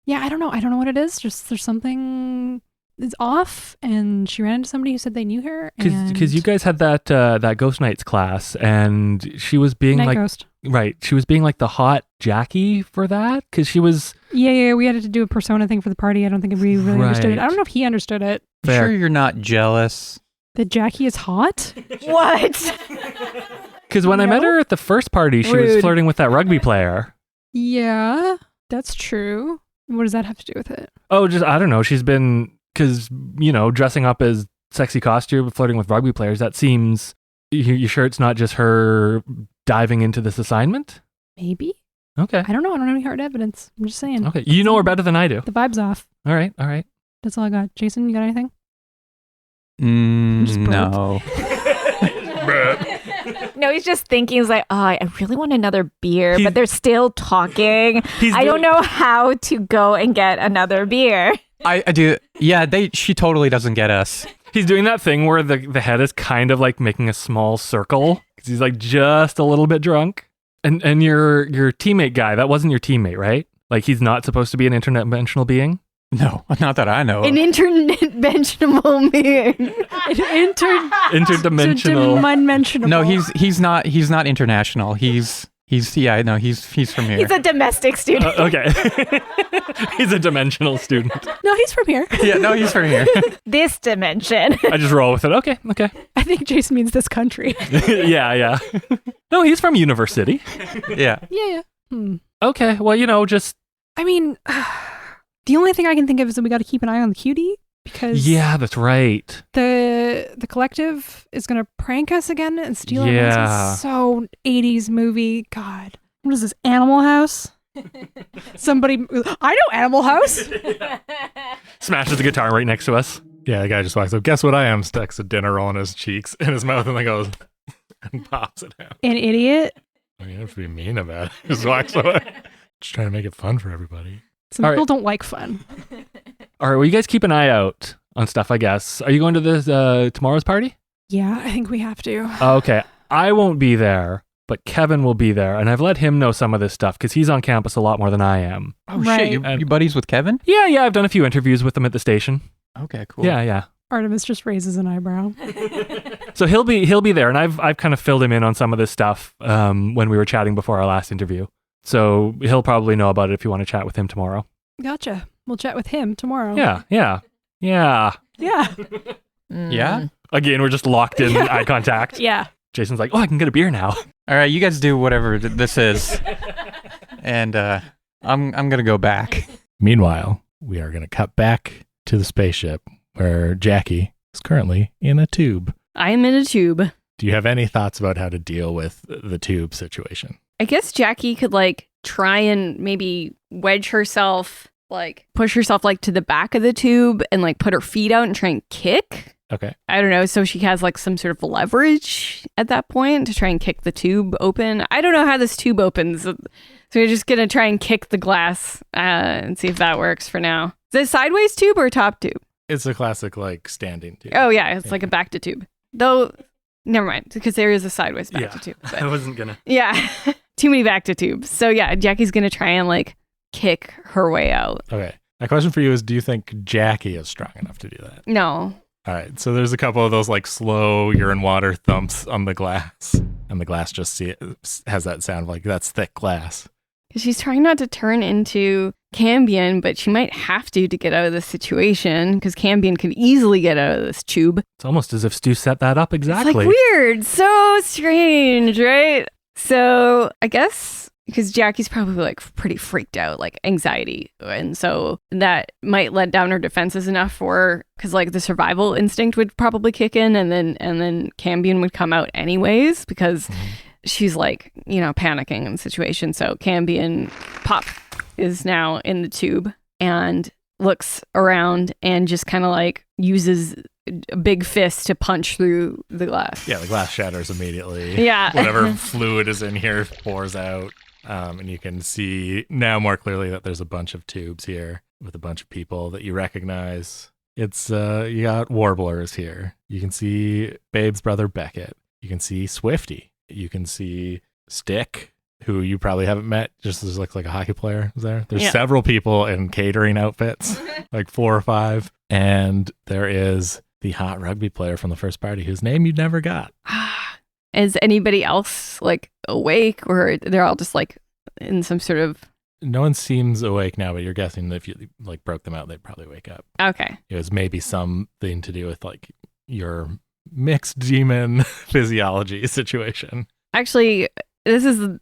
Yeah, I don't know. I don't know what it is. Just there's something is off, and she ran into somebody who said they knew her. Because you guys had that Ghost Nights class and she was being Night like, Ghost. right, she was being like the hot Jackie for that because she was Yeah, we had to do a persona thing for the party. I don't think we really understood it. Right. I don't know if he understood it. Fair. Sure, you're not jealous. That Jackie is hot? What? Because when I met No. her at the first party, she was Rude. flirting with that rugby player. Yeah, that's true. What does that have to do with it? Oh, just, I don't know. She's been, because, dressing up as sexy costume, flirting with rugby players, that seems, you sure it's not just her diving into this assignment? Maybe? Okay. I don't know. I don't have any hard evidence. I'm just saying. Okay. You know her better than I do. The vibe's off. All right. That's all I got. Jason, you got anything? Just burped. No. No, he's just thinking, he's like, oh, I really want another beer, He's- but they're still talking. I don't know how to go and get another beer. I do. Yeah, she totally doesn't get us. He's doing that thing where the head is kind of like making a small circle because he's like just a little bit drunk. And your teammate guy, that wasn't your teammate, right? Like he's not supposed to be an interdimensional being? No, not that I know. An interdimensional being. Interdimensional. Unmentionable. No, he's not international. He's from here. He's a domestic student. Okay. He's a dimensional student. No, he's from here. Yeah, no, he's from here. This dimension. I just roll with it. Okay. I think Jason means this country. Yeah. No, he's from University. Yeah. Yeah. Okay. Well, just... I mean, the only thing I can think of is that we got to keep an eye on the Cutie because Yeah, that's right. the collective is going to prank us again and steal our Yeah. license. So 80s movie. God. What is this? Animal House? Somebody. I know Animal House. Smashes the guitar right next to us. Yeah, the guy just walks up. Guess what I am? Sticks a dinner roll in his cheeks, in his mouth, and then goes and pops it out. An idiot. I mean, you have to be mean about it. Just walks away. Just trying to make it fun for everybody. Some All right. people don't like fun. All right, well, you guys keep an eye out on stuff, I guess. Are you going to this tomorrow's party? Yeah, I think we have to. Okay, I won't be there, but Kevin will be there, and I've let him know some of this stuff because he's on campus a lot more than I am. Oh, Right. shit. You buddies with Kevin? Yeah, I've done a few interviews with him at the station. Okay, cool. Yeah. Artemis just raises an eyebrow. So he'll be there, and I've kind of filled him in on some of this stuff when we were chatting before our last interview. So he'll probably know about it if you want to chat with him tomorrow. Gotcha. We'll chat with him tomorrow. Yeah. Yeah. Yeah? Again, we're just locked in eye contact. Yeah. Jason's like, oh, I can get a beer now. All right, you guys do whatever this is. And I'm going to go back. Meanwhile, we are going to cut back to the spaceship where Jackie is currently in a tube. I am in a tube. Do you have any thoughts about how to deal with the tube situation? I guess Jackie could like try and maybe wedge herself, like push herself like to the back of the tube and like put her feet out and try and kick. Okay. I don't know. So she has like some sort of leverage at that point to try and kick the tube open. I don't know how this tube opens. So we're just going to try and kick the glass and see if that works for now. Is it a sideways tube or a top tube? It's a classic, like, standing tube. Oh, yeah. It's like a back to tube. Though, never mind, because there is a sideways back to tube. I wasn't going to. Yeah. Too many back to tubes. So, yeah, Jackie's going to try and like kick her way out. Okay. My question for you is, do you think Jackie is strong enough to do that? No. All right. So there's a couple of those like slow urine water thumps on the glass. And the glass just has that sound of like, that's thick glass. She's trying not to turn into Cambion, but she might have to get out of this situation because Cambion could easily get out of this tube. It's almost as if Stu set that up exactly. It's like weird. So strange, right? So I guess because Jackie's probably like pretty freaked out, like anxiety. And so that might let down her defenses enough for her because like the survival instinct would probably kick in and then Cambion would come out anyways because she's like, you know, panicking in the situation. So Cambion Popp is now in the tube and looks around and just kind of like uses a big fist to punch through the glass. Yeah, the glass shatters immediately. Yeah. Whatever fluid is in here pours out. And you can see now more clearly that there's a bunch of tubes here with a bunch of people that you recognize. It's, you got warblers here. You can see Babe's brother Beckett. You can see Swifty. You can see Stick, who you probably haven't met, just as looks like a hockey player is there. There's several people in catering outfits, like 4 or 5. And there is the hot rugby player from the first party whose name you never got. Is anybody else like awake or they're all just like in some sort of... No one seems awake now, but you're guessing that if you like broke them out, they'd probably wake up. Okay. It was maybe something to do with like your mixed demon physiology situation. Actually, this is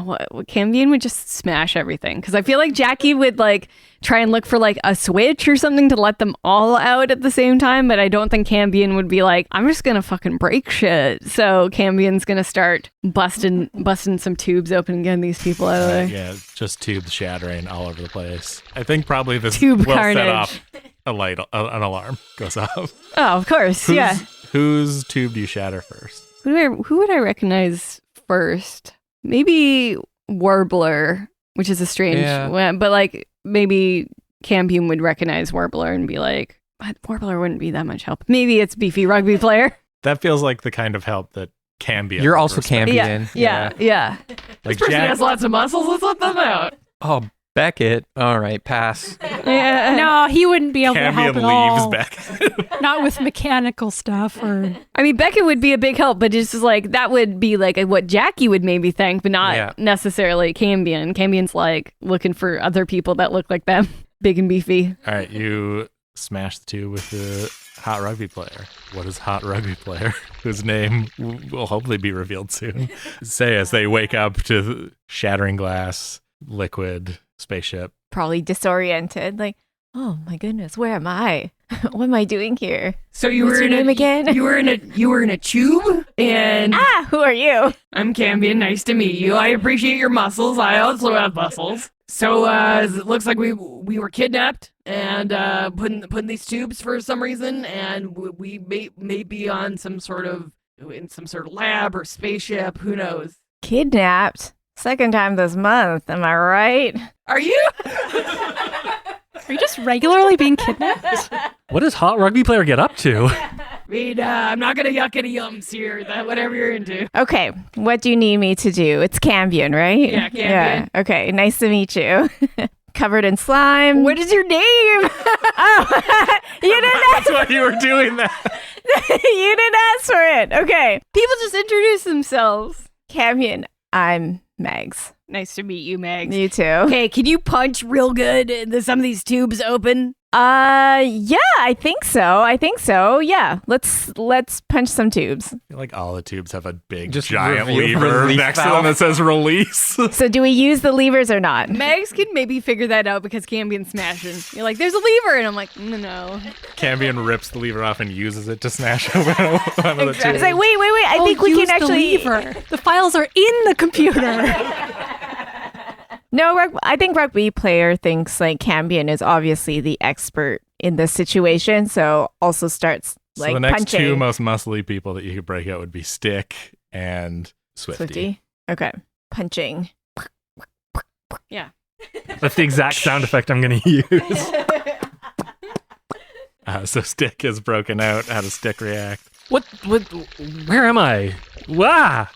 what Cambion would just smash everything because I feel like Jackie would like try and look for like a switch or something to let them all out at the same time, but I don't think Cambion would be like, I'm just gonna fucking break shit. So Cambion's gonna start busting some tubes open and getting these people out of there. Yeah, just tubes shattering all over the place. I think probably this Tube will carnage. set off an alarm goes off. Oh, of course, yeah. Whose tube do you shatter first? Who would I recognize first? Maybe Warbler, which is a strange one, but like maybe Cambion would recognize Warbler and be like, Warbler wouldn't be that much help. Maybe it's beefy rugby player. That feels like the kind of help that Cambion. You're also respect. Cambion. Yeah. Like Person Jack, has lots of muscles. Let's let them out. Oh, Beckett. All right, pass. Yeah. No, he wouldn't be able to help Cambion at all. leaves back. Not with mechanical stuff or... I mean, Beckett would be a big help, but it's just like that would be like what Jackie would maybe think, but not necessarily Cambion. Cambion's like looking for other people that look like them, big and beefy. All right, you smash the tube with the hot rugby player. What does hot rugby player, whose name will hopefully be revealed soon, say as they wake up to shattering glass, liquid, spaceship? Probably disoriented, like, oh my goodness, where am I? What am I doing here? So you What's were your in name a, again? You were in a tube, and Who are you? I'm Cambion. Nice to meet you. I appreciate your muscles. I also have muscles. So it looks like we were kidnapped and put in these tubes for some reason, and we may be on in some sort of lab or spaceship. Who knows? Kidnapped? Second time this month, am I right? Are you? Are you just regularly being kidnapped? What does hot rugby player get up to? I mean, I'm not gonna yuck any yums here. That whatever you're into. Okay, what do you need me to do? It's Cambion, right? Yeah, Cambion. Yeah. Okay, nice to meet you. Covered in slime. What is your name? Oh, you didn't ask. That's why you were doing that. You didn't ask for it. Okay, People just introduce themselves. Cambion. I'm Megs. Nice to meet you, Megs. You too. Okay, can you punch real good? Some of these tubes open. Yeah, I think so. Yeah, let's punch some tubes. I feel like all the tubes have a big, Just giant reveal- lever release next to valve. them that says release. So do we use the levers or not? Megs can maybe figure that out because Cambion's smashing. You're like, there's a lever, and I'm like, no. Cambion rips the lever off and uses it to smash open one of the It's tubes. like, wait. I think we use can actually. the lever. The files are in the computer. No, I think rugby player thinks like Cambion is obviously the expert in this situation, so also starts So like the next punching. two most muscly people that you could break out would be Stick and Swifty. Swifty. Okay, punching. That's the exact sound effect I'm going to use. So Stick is broken out. How does Stick react? What, where am I? Wah!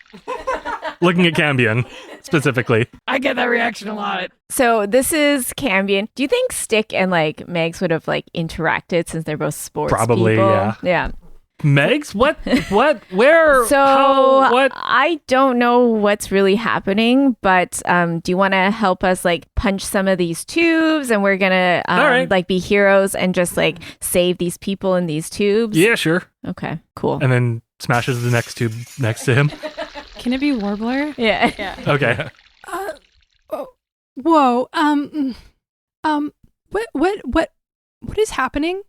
Looking at Cambion, specifically. I get that reaction a lot. So this is Cambion. Do you think Stick and like Megs would have like interacted since they're both sports Probably, people? yeah. Yeah. Megs? What, where, So how, what? I don't know what's really happening, but do you want to help us like punch some of these tubes, and we're gonna All right. like be heroes and just like save these people in these tubes? Yeah, sure. Okay. Cool. And then smashes the next tube next to him. Can it be Warbler? Yeah. Okay. Whoa. What is happening?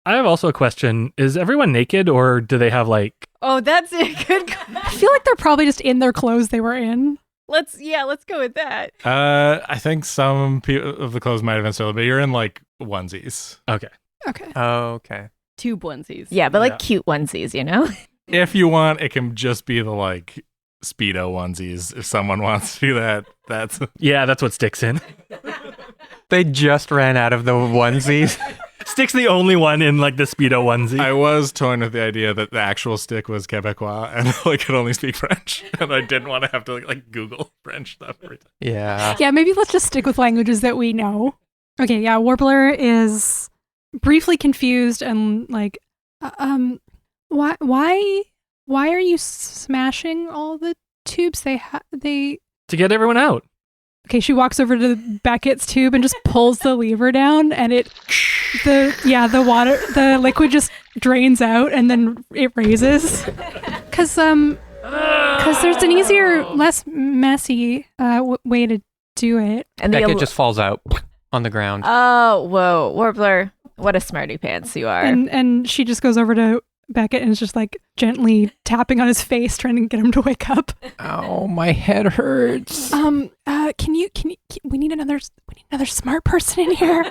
I have also a question. Is everyone naked, or do they have like... Oh, that's a good. I feel like they're probably just in their clothes they were in. Let's go with that. I think some of the clothes might have been stolen, but you're in like onesies. Okay. Okay. Okay. Two onesies. Yeah, but like Yeah. cute onesies, you know? If you want, it can just be the like Speedo onesies. If someone wants to do that, that's Yeah, that's what Stick's in. They just ran out of the onesies. Stick's the only one in like the Speedo onesie. I was toying with the idea that the actual Stick was Quebecois and like could only speak French, and I didn't want to have to like Google French stuff every time. Yeah. Yeah, maybe let's just stick with languages that we know. Okay, yeah, Warbler is briefly confused and like, why are you smashing all the tubes? They. To get everyone out. Okay, she walks over to Beckett's tube and just pulls the lever down, and the liquid just drains out, and then it raises. Cause there's an easier, less messy way to do it. And Beckett just falls out on the ground. Oh, whoa, Warbler. What a smarty pants you are. And she just goes over to Beckett and is just like gently tapping on his face, trying to get him to wake up. Oh, my head hurts. We need another smart person in here.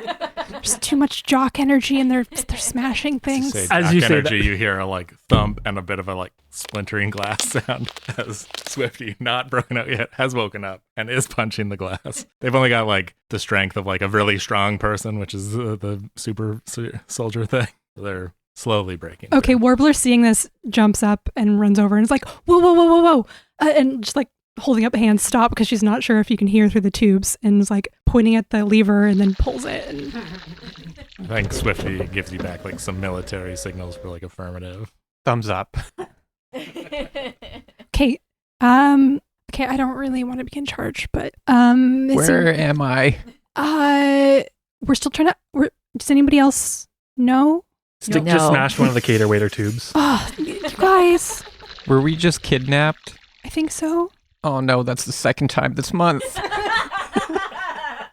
There's too much jock energy and they're smashing things. Say As Jack you say energy, you hear a like thump and a bit of a like splintering glass sound as Swifty, not broken out yet, has woken up and is punching the glass. They've only got like the strength of like a really strong person, which is the super soldier thing. They're slowly breaking. Okay, through. Warbler, seeing this, jumps up and runs over and is like, whoa. And just like holding up a hand, stop, because she's not sure if you can hear through the tubes, and is like pointing at the lever and then pulls it. And... I think Swifty gives you back like some military signals for like affirmative. Thumbs up. Okay, I don't really want to be in charge, but Where am I? we're still trying to. Does anybody else know? Stick No. just smashed one of the cater waiter tubes. Oh, you guys, Were we just kidnapped? I think so. Oh no, that's the second time this month.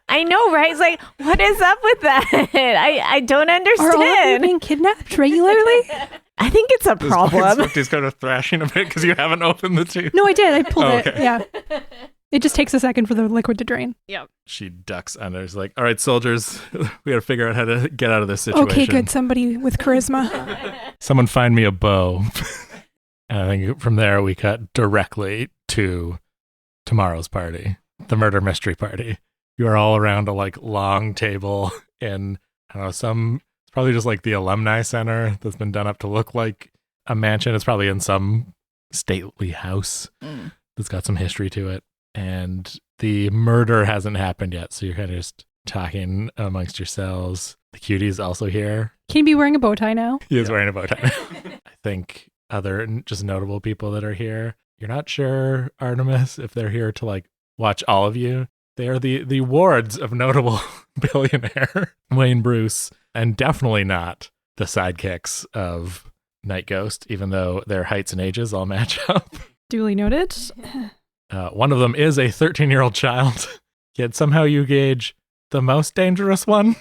I know, right? It's like, what is up with that? I don't Are all of you understand. being kidnapped regularly? I think it's a This problem. Swifty's kind of thrashing a bit because you haven't opened the tube. No, I did. I pulled Oh, it. okay. Yeah. It just takes a second for the liquid to drain. She ducks under. She's like, all right, soldiers, we got to figure out how to get out of this situation. Okay, good. Somebody with charisma. Someone find me a bow. And I think from there we cut directly to tomorrow's party, the murder mystery party. You are all around a like long table in, I don't know, it's probably just like the alumni center that's been done up to look like a mansion. It's probably in some stately house that's got some history to it. And the murder hasn't happened yet. So you're kind of just talking amongst yourselves. The Cutie is also here. Can you be wearing a bow tie now? He is wearing a bow tie. I think other just notable people that are here. You're not sure, Artemis, if they're here to like watch all of you. They are the wards of notable billionaire Wayne Bruce, and definitely not the sidekicks of Night Ghost, even though their heights and ages all match up. Duly noted. One of them is a 13-year-old child, yet somehow you gauge the most dangerous one.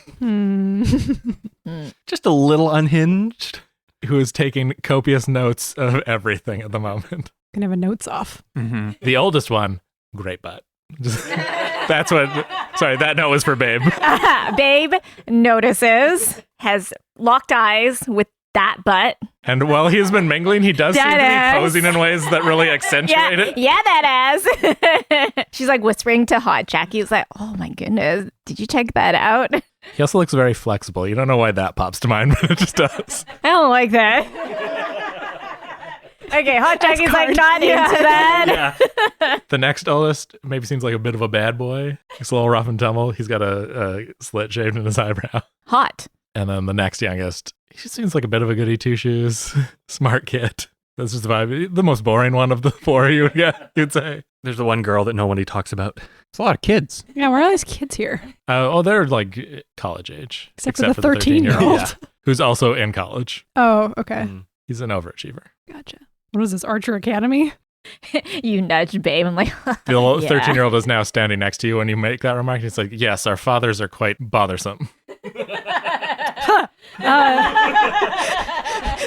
Just a little unhinged. Who is taking copious notes of everything at the moment. Gonna have a notes off. Mm-hmm. The oldest one, great butt. That's what, sorry, that note was for Babe. Babe notices, has locked eyes with that butt. And while he's been mingling, he does seem to be posing in ways that really accentuate it. Yeah, that ass. She's like whispering to Hot Jackie. He's like, oh my goodness, did you check that out? He also looks very flexible. You don't know why that pops to mind, but it just does. I don't like that. Okay, Hot Jackie's like not into that. Yeah. The next oldest maybe seems like a bit of a bad boy. He's a little rough and tumble. He's got a slit shaved in his eyebrow. Hot. And then the next youngest, he just seems like a bit of a goody two-shoes, smart kid. That's just the vibe. The most boring one of the four, you'd say. There's the one girl that nobody talks about. It's a lot of kids. Yeah, where are all these kids here? They're like college age. Except for the 13-year-old. Yeah, who's also in college. Oh, okay. He's an overachiever. Gotcha. What is this, Archer Academy? You nudge Babe. I'm like, The 13-year-old is now standing next to you when you make that remark. He's like, yes, our fathers are quite bothersome.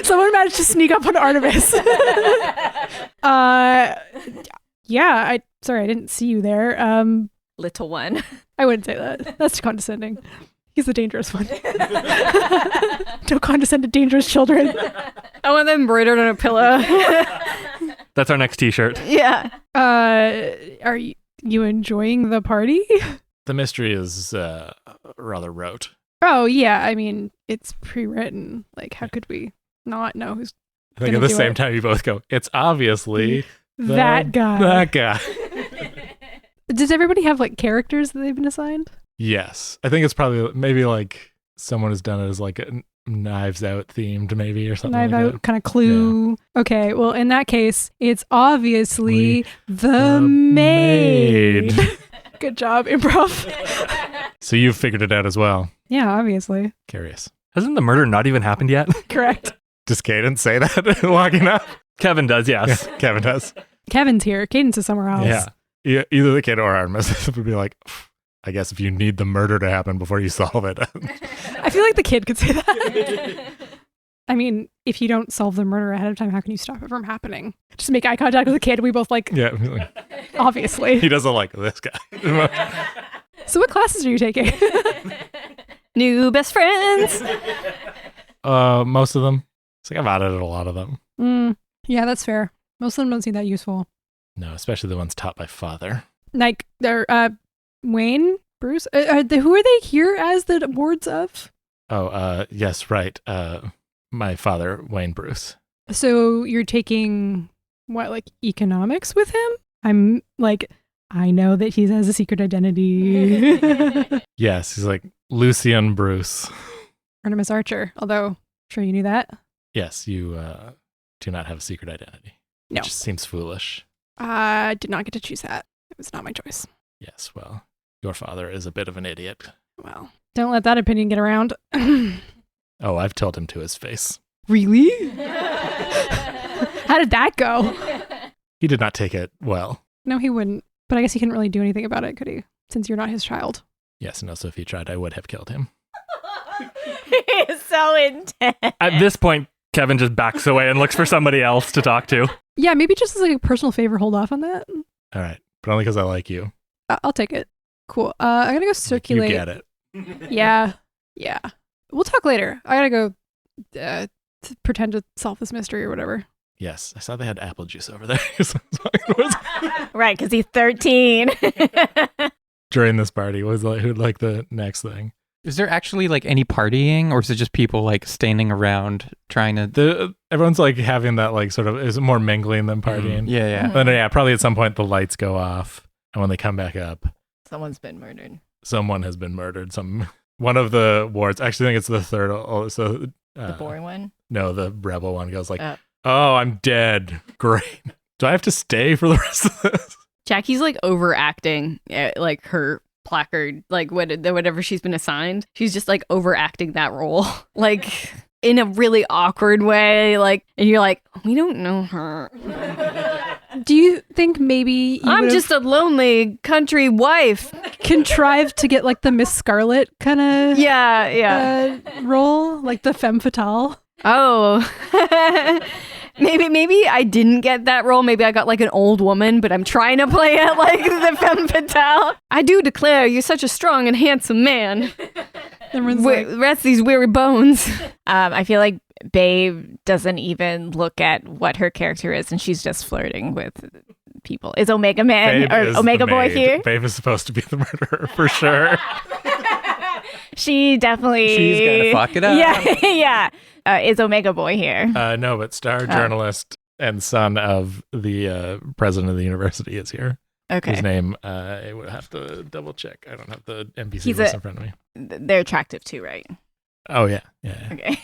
Someone managed to sneak up on Artemis. Yeah, sorry, I didn't see you there. little one. I wouldn't say that. That's condescending. He's the dangerous one. Don't condescend to dangerous children. I want them embroidered on a pillow. That's our next t-shirt. Yeah. Are you enjoying the party? The mystery is rather rote. Oh, yeah. I mean, it's pre-written. Like, how could we not know who's I think gonna at the do same it? time you both go, it's obviously that guy? That guy. Does everybody have, like, characters that they've been assigned? Yes. I think it's probably maybe like someone has done it as like a Knives Out themed maybe or something Knife like out that. kind of clue. Yeah. Okay, well, in that case, it's obviously the maid. Good job, improv. So you've figured it out as well. Yeah, obviously. Curious. Hasn't the murder not even happened yet? Correct. Does Cadence say that walking up? Kevin does, yes. Yeah, Kevin does. Kevin's here. Cadence is somewhere else. Yeah. Either the kid or Artemis would be like, I guess if you need the murder to happen before you solve it. I feel like the kid could say that. I mean, if you don't solve the murder ahead of time, how can you stop it from happening? Just make eye contact with the kid. We both like, Yeah. obviously. He doesn't like this guy. So what classes are you taking? New best friends. Most of them. It's like I've audited a lot of them. Yeah, that's fair. Most of them don't seem that useful. No, especially the ones taught by father. Like, they're, Wayne? Bruce? Who are they here as the wards of? Oh, yes, right. My father, Wayne Bruce. So you're taking, what, like economics with him? I'm like, I know that he has a secret identity. Yes, he's like Lucian Bruce. Artemis Archer, although I'm sure you knew that. Yes, you do not have a secret identity. No. Which seems foolish. I did not get to choose that. It was not my choice. Yes, well, your father is a bit of an idiot. Well, don't let that opinion get around. Oh, I've told him to his face. Really? How did that go? He did not take it well. No, he wouldn't. But I guess he couldn't really do anything about it, could he? Since you're not his child. Yes, and also if he tried, I would have killed him. He's so intense. At this point, Kevin just backs away and looks for somebody else to talk to. Yeah, maybe just as like a personal favor, hold off on that. All right, but only because I like you. I'll take it. Cool. I gotta go circulate. You get it. Yeah. We'll talk later. I gotta go pretend to solve this mystery or whatever. Yes, I saw they had apple juice over there. So it was- Right, because he's 13. during this party was like who'd like the next thing. Is there actually like any partying, or is it just people like standing around trying to? Everyone's like having that like sort of is more mingling than partying. Yeah, yeah. Then yeah, probably at some point the lights go off, and when they come back up, Someone's been murdered. someone has been murdered. One of the wards. Actually, I think it's the third. So The boring one? no, the rebel one goes like, Oh. "Oh, I'm dead. Great. Do I have to stay for the rest of this?" Jackie's like overacting like her placard, like whatever she's been assigned. She's just like overacting that role, like in a really awkward way. Like, and you're like, we don't know her. Do you think maybe you I'm would've just a lonely country wife. contrived to get like the Miss Scarlet kind of Yeah. role, like the femme fatale? Oh. Maybe I didn't get that role. Maybe I got like an old woman, but I'm trying to play it like the femme fatale. I do declare you're such a strong and handsome man. Everyone's like, Rest these weary bones. I feel like Babe doesn't even look at what her character is, and she's just flirting with people. Is Omega Man Babe or is Omega the Boy maid. here? Babe is supposed to be the murderer for sure. She definitely. She's gotta fuck it up. Yeah. Is Omega Boy here? No, but star journalist and son of the president of the university is here. Okay. His name, I would have to double check. I don't have the NPC He's list in front of me. They're attractive too, right? Oh, yeah. Okay.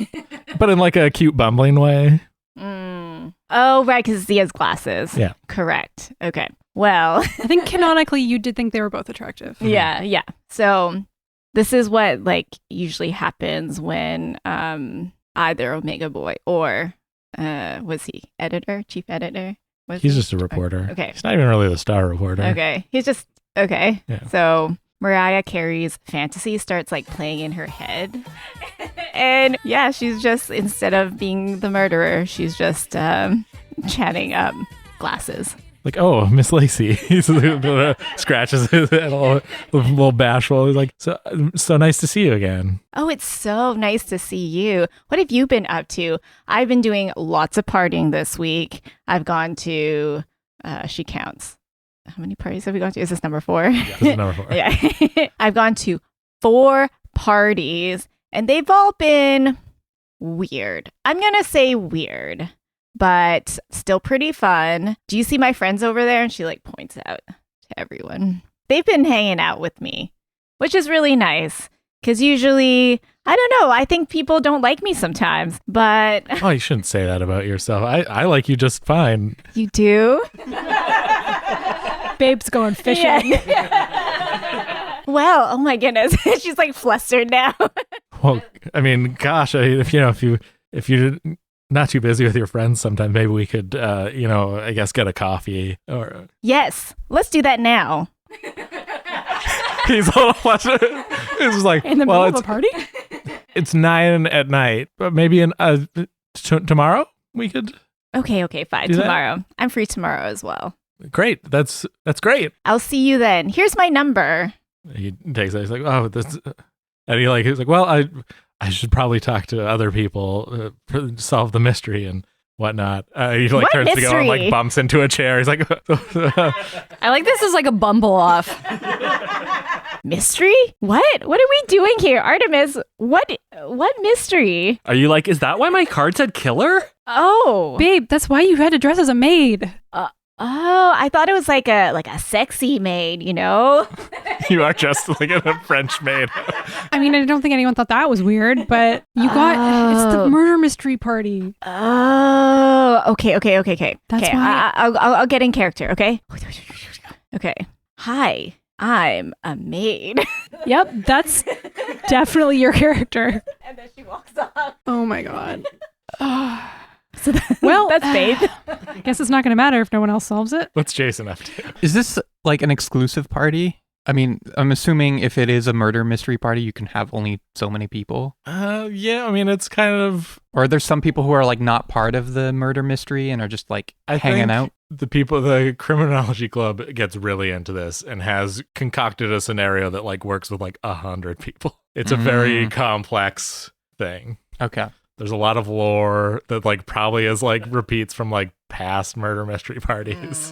But in like a cute, bumbling way. Oh, right, because he has glasses. Yeah. Correct. Okay. Well, I think canonically you did think they were both attractive. yeah. So this is what like usually happens when either Omega Boy or was he chief editor? He's just a reporter. Okay. He's not even really the star reporter. Okay. He's just okay. Yeah. So Mariah Carey's fantasy starts like playing in her head. And yeah, she's just, instead of being the murderer, she's just chatting up glasses. Like, oh, Miss Lacey. He scratches his head a little bashful. He's like, so nice to see you again. Oh, it's so nice to see you. What have you been up to? I've been doing lots of partying this week. I've gone to, she counts. How many parties have we gone to? Is this number 4? Yeah, this is number 4. Yeah. I've gone to 4 parties and they've all been weird. I'm going to say weird, but still pretty fun. Do you see my friends over there? And she like points out to everyone. They've been hanging out with me, which is really nice. Because usually, I don't know, I think people don't like me sometimes, but... Oh, you shouldn't say that about yourself. I like you just fine. You do? Babe's going fishing. Yeah. Well, oh my goodness. She's like flustered now. Well, I mean, gosh, if you're not too busy with your friends sometime, maybe we could, I guess get a coffee or... Yes, let's do that now. He's a little flustered. He's like, In the middle of a party? It's 9 at night, but maybe tomorrow we could... Okay, fine. Do that? Tomorrow. I'm free tomorrow as well. Great. That's great. I'll see you then. Here's my number. He takes it. He's like, oh, this... And he's like, well, I should probably talk to other people to solve the mystery and whatnot. He like What turns to go and mystery? like bumps into a chair. He's like, I like this is like a bumble off. Mystery? What? What are we doing here? Artemis, what mystery? Are you like, is that why my card said killer? Oh. Babe, that's why you had to dress as a maid. Oh, I thought it was like a sexy maid, you know? you are just like a French maid. I mean, I don't think anyone thought that was weird, but you got it's the Oh. murder mystery party. Oh, okay. That's okay, why- I'll get in character, okay? Okay. Hi, I'm a maid. Yep, that's definitely your character. And then she walks off. Oh my god. So Well, that's Babe. Guess it's not going to matter if no one else solves it. What's Jason up to? Is this like an exclusive party? I mean, I'm assuming if it is a murder mystery party, you can have only so many people. Yeah, I mean, it's kind of... Or there's some people who are like not part of the murder mystery and are just like hanging out. The Criminology Club gets really into this and has concocted a scenario that like works with like 100 people. It's a very complex thing. Okay. There's a lot of lore that like probably is like repeats from like past murder mystery parties.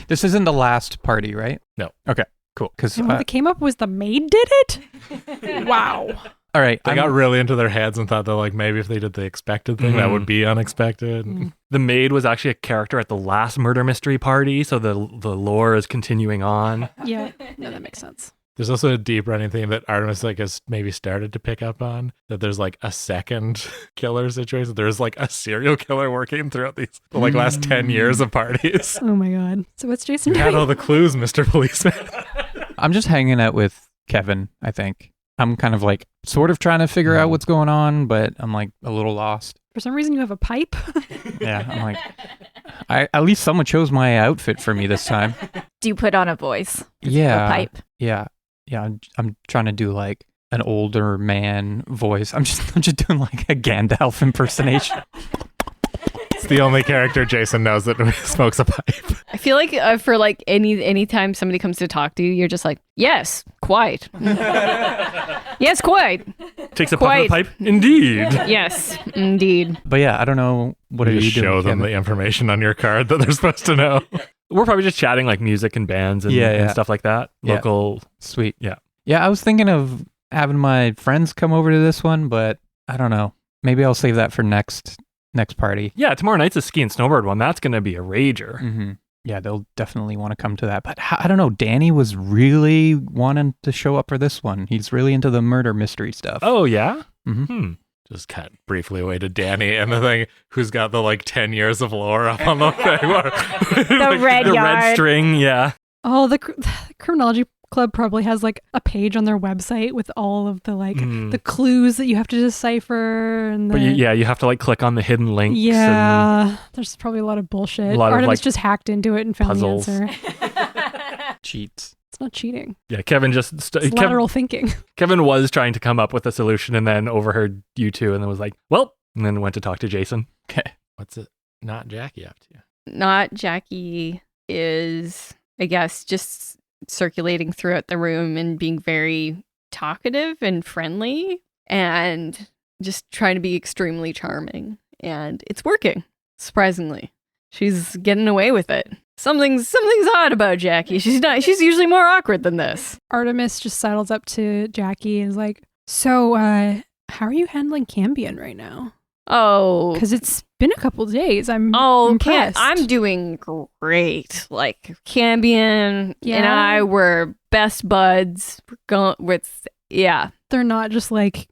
This isn't the last party, right? No. Okay, cool. Because And what they came up was the maid did it? Wow. all right, They got really into their heads and thought that like maybe if they did the expected thing, that would be unexpected. The maid was actually a character at the last murder mystery party, so the lore is continuing on. Yeah. No, that makes sense. There's also a deep running theme that Artemis like has maybe started to pick up on, that there's like a second killer situation. There's like a serial killer working throughout the like last 10 years of parties. Oh my god. So what's Jason You had doing? all the clues, Mr. Policeman. I'm just hanging out with Kevin, I think. I'm kind of like sort of trying to figure out what's going on, but I'm like a little lost. For some reason you have a pipe. Yeah, I'm like, at least someone chose my outfit for me this time. Do you put on a voice? Yeah. A pipe. Yeah. I'm trying to do like an older man voice. I'm just doing like a Gandalf impersonation. It's the only character Jason knows that smokes a pipe. I feel like for like anytime somebody comes to talk to you, you're just like, yes, quite. Yes, quite. Takes a puff of the Quite. pipe? Indeed. Yes, indeed. But yeah, I don't know what are You you just doing. show them Kevin? the information on your card that they're supposed to know. We're probably just chatting like music and bands and, Yeah, and yeah. stuff like that. Yeah. Local. Sweet. Yeah. Yeah, I was thinking of having my friends come over to this one, but I don't know. Maybe I'll save that for next party. Yeah, tomorrow night's a ski and snowboard one. That's going to be a rager. Mm-hmm. Yeah, they'll definitely want to come to that. But I don't know. Danny was really wanting to show up for this one. He's really into the murder mystery stuff. Oh, yeah? Mhm. Just cut briefly away to Danny and the thing who's got the like 10 years of lore up on the thing. The red The red yard. string, yeah. Oh, the Criminology Club probably has like a page on their website with all of the like the clues that you have to decipher and the, But you have to like click on the hidden links. yeah, there's probably a lot of bullshit. A lot of, Artemis like, just hacked into it and found puzzles. the answer. Cheats. It's not cheating. Yeah, Kevin just It's lateral thinking. Kevin was trying to come up with a solution and then overheard you two and then was like, well, and then went to talk to Jason. Okay. What's it? Not Jackie up to? Not Jackie is, I guess, just circulating throughout the room and being very talkative and friendly and just trying to be extremely charming. And it's working, surprisingly. She's getting away with it. Something's odd about Jackie. She's usually more awkward than this. Artemis just sidles up to Jackie and is like, so, how are you handling Cambion right now? Oh, Because it's been a couple days. I'm Oh, impressed. I'm doing great. Like Cambion and Yeah? I were best buds. We're going with They're not just like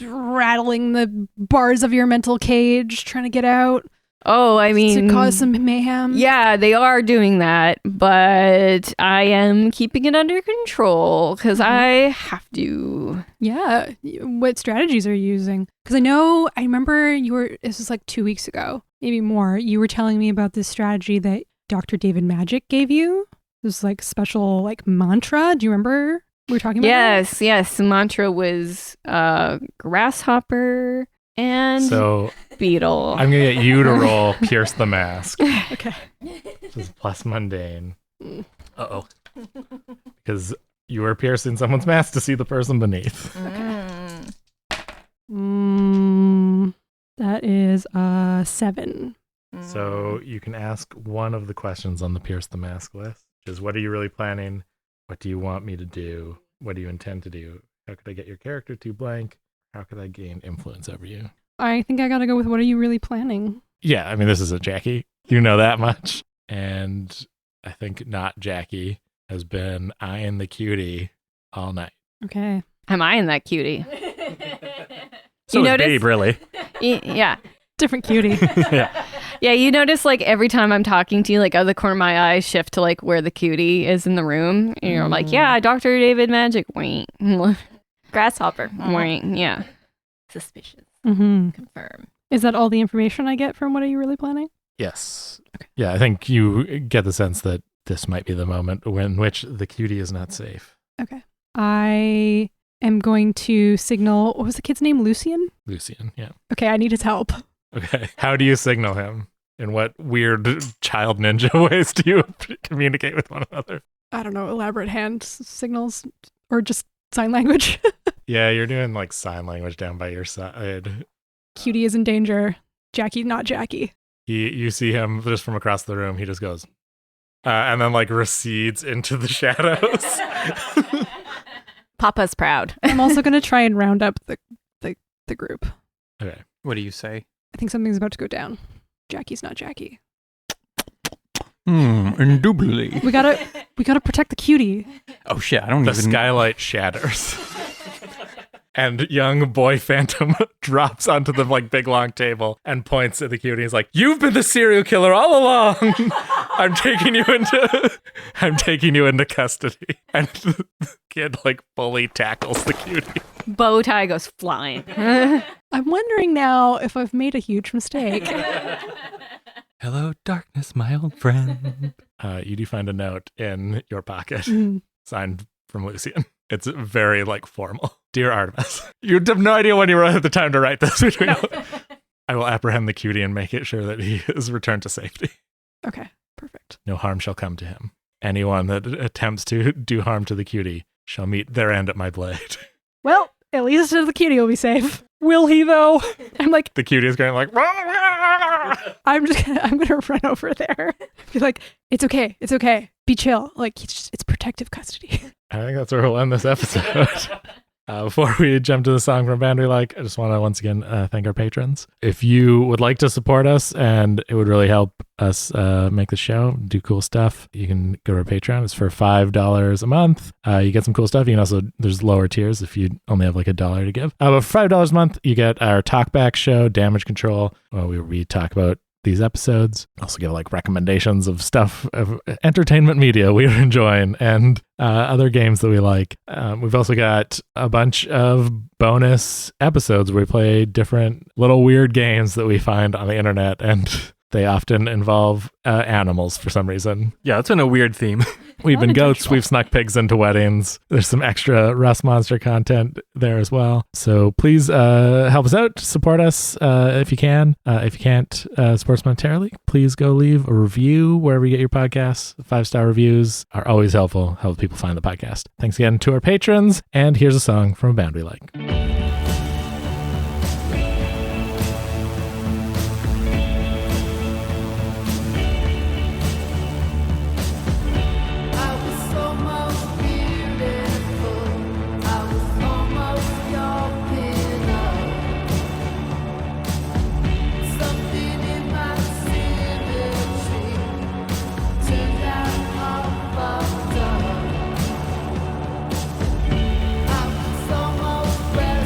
rattling the bars of your mental cage trying to get out Oh, I mean, to cause some mayhem. yeah, they are doing that, but I am keeping it under control because I have to. Yeah. What strategies are you using? Because I remember this was like 2 weeks ago, maybe more. You were telling me about this strategy that Dr. David Magic gave you. This like special like mantra. Do you remember we were talking about that? Yes. The mantra was grasshopper and So beetle. I'm going to get you to roll Pierce the Mask. Okay. This is plus mundane. Uh-oh. Because you were piercing someone's mask to see the person beneath. That is 7. So you can ask one of the questions on the Pierce the Mask list, which is what are you really planning? What do you want me to do? What do you intend to do? How could I get your character to blank? How could I gain influence over you? I think I gotta go with what are you really planning? Yeah, I mean, this isn't Jackie. You know that much. And I think not Jackie has been eyeing the cutie all night. Okay. Am I in that cutie? So You is notice- Babe, really. Yeah. Different cutie. Yeah. Yeah, you notice like every time I'm talking to you, like out of the corner of my eyes shift to like where the cutie is in the room. And you're like, yeah, Dr. David Magic. Wait. Grasshopper. Wait. Yeah. Suspicious. Mm-hmm. Confirm. Is that all the information I get from what are you really planning? Yes. Yeah, I think you get the sense that this might be the moment in which the cutie is not safe. Okay. I am going to signal, what was the kid's name? Lucian? Lucian, yeah. Okay, I need his help. Okay. How do you signal him? In what weird child ninja ways do you communicate with one another? I don't know, elaborate hand signals or just sign language. Yeah, you're doing like sign language down by your side. Cutie is in danger. Jackie, not Jackie. You see him just from across the room. He just goes, and then like recedes into the shadows. Papa's proud. I'm also going to try and round up the group. Okay. What do you say? I think something's about to go down. Jackie's not Jackie. Indubitably. We gotta protect the cutie. Oh shit, I don't The even... skylight shatters. And young boy Phantom drops onto the like big long table and points at the cutie. He's like, "You've been the serial killer all along. I'm taking you into custody." And the kid like fully tackles the cutie. Bow tie goes flying. I'm wondering now if I've made a huge mistake. Hello, darkness, my old friend. You do find a note in your pocket Mm. signed from Lucian. It's very like formal. Dear Artemis, you have no idea when you were at the time to write this. I will apprehend the cutie and make it sure that he is returned to safety. Okay, perfect. No harm shall come to him. Anyone that attempts to do harm to the cutie shall meet their end at my blade. Well, at least the cutie will be safe. Will he, though? I'm like, The cutie is going like, I'm gonna run over there. Be like, it's okay. Be chill. Like, it's protective custody. I think that's where we'll end this episode. Before we jump to the song from a band we like, I just want to once again thank our patrons. If you would like to support us, and it would really help us make the show, do cool stuff, you can go to our Patreon. It's for $5 a month. You get some cool stuff. You can also, there's lower tiers if you only have like $1 to give. But for $5 a month, you get our talkback show, Damage Control, where we talk about these episodes. Also give like recommendations of stuff, of entertainment media we are enjoying, and other games that we like. We've also got a bunch of bonus episodes where we play different little weird games that we find on the internet, and they often involve animals for some reason. Yeah, it's been a weird theme. We've been goats, we've snuck pigs into weddings. There's some extra Rust Monster content there as well. So please help us out, support us if you can. If you can't support us monetarily, please go leave a review wherever you get your podcasts. 5-star reviews are always helpful, help people find the podcast. Thanks again to our patrons, and here's a song from a band we like. Almost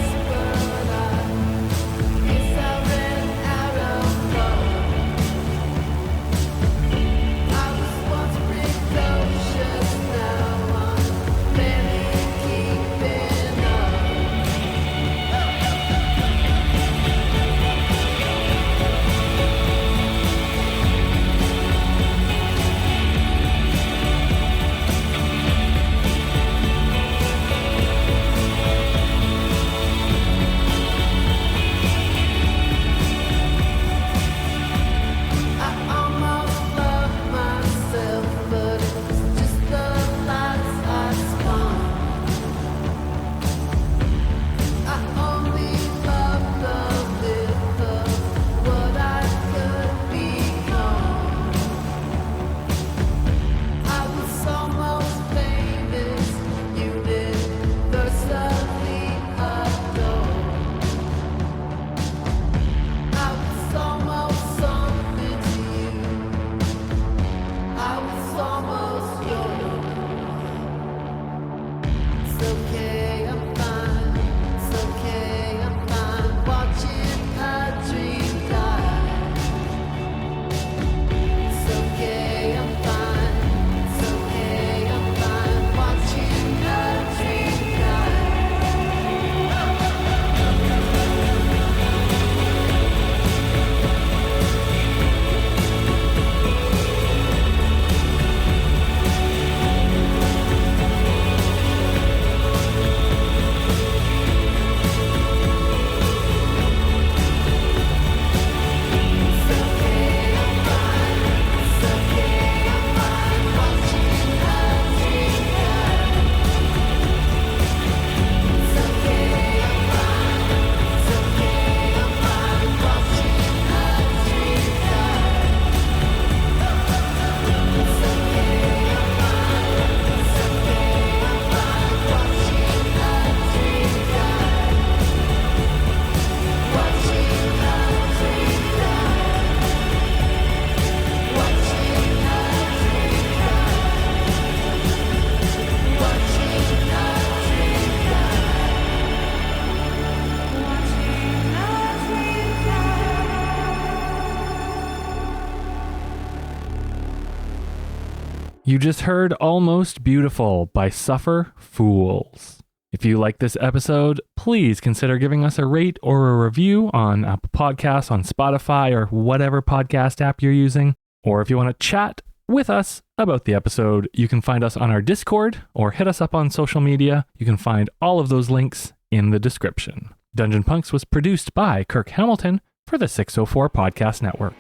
You just heard Almost Beautiful by Suffer Fools. If you like this episode, please consider giving us a rate or a review on Apple Podcasts, on Spotify, or whatever podcast app you're using. Or if you want to chat with us about the episode, you can find us on our Discord or hit us up on social media. You can find all of those links in the description. Dungeon Punks was produced by Kirk Hamilton for the 604 Podcast Network.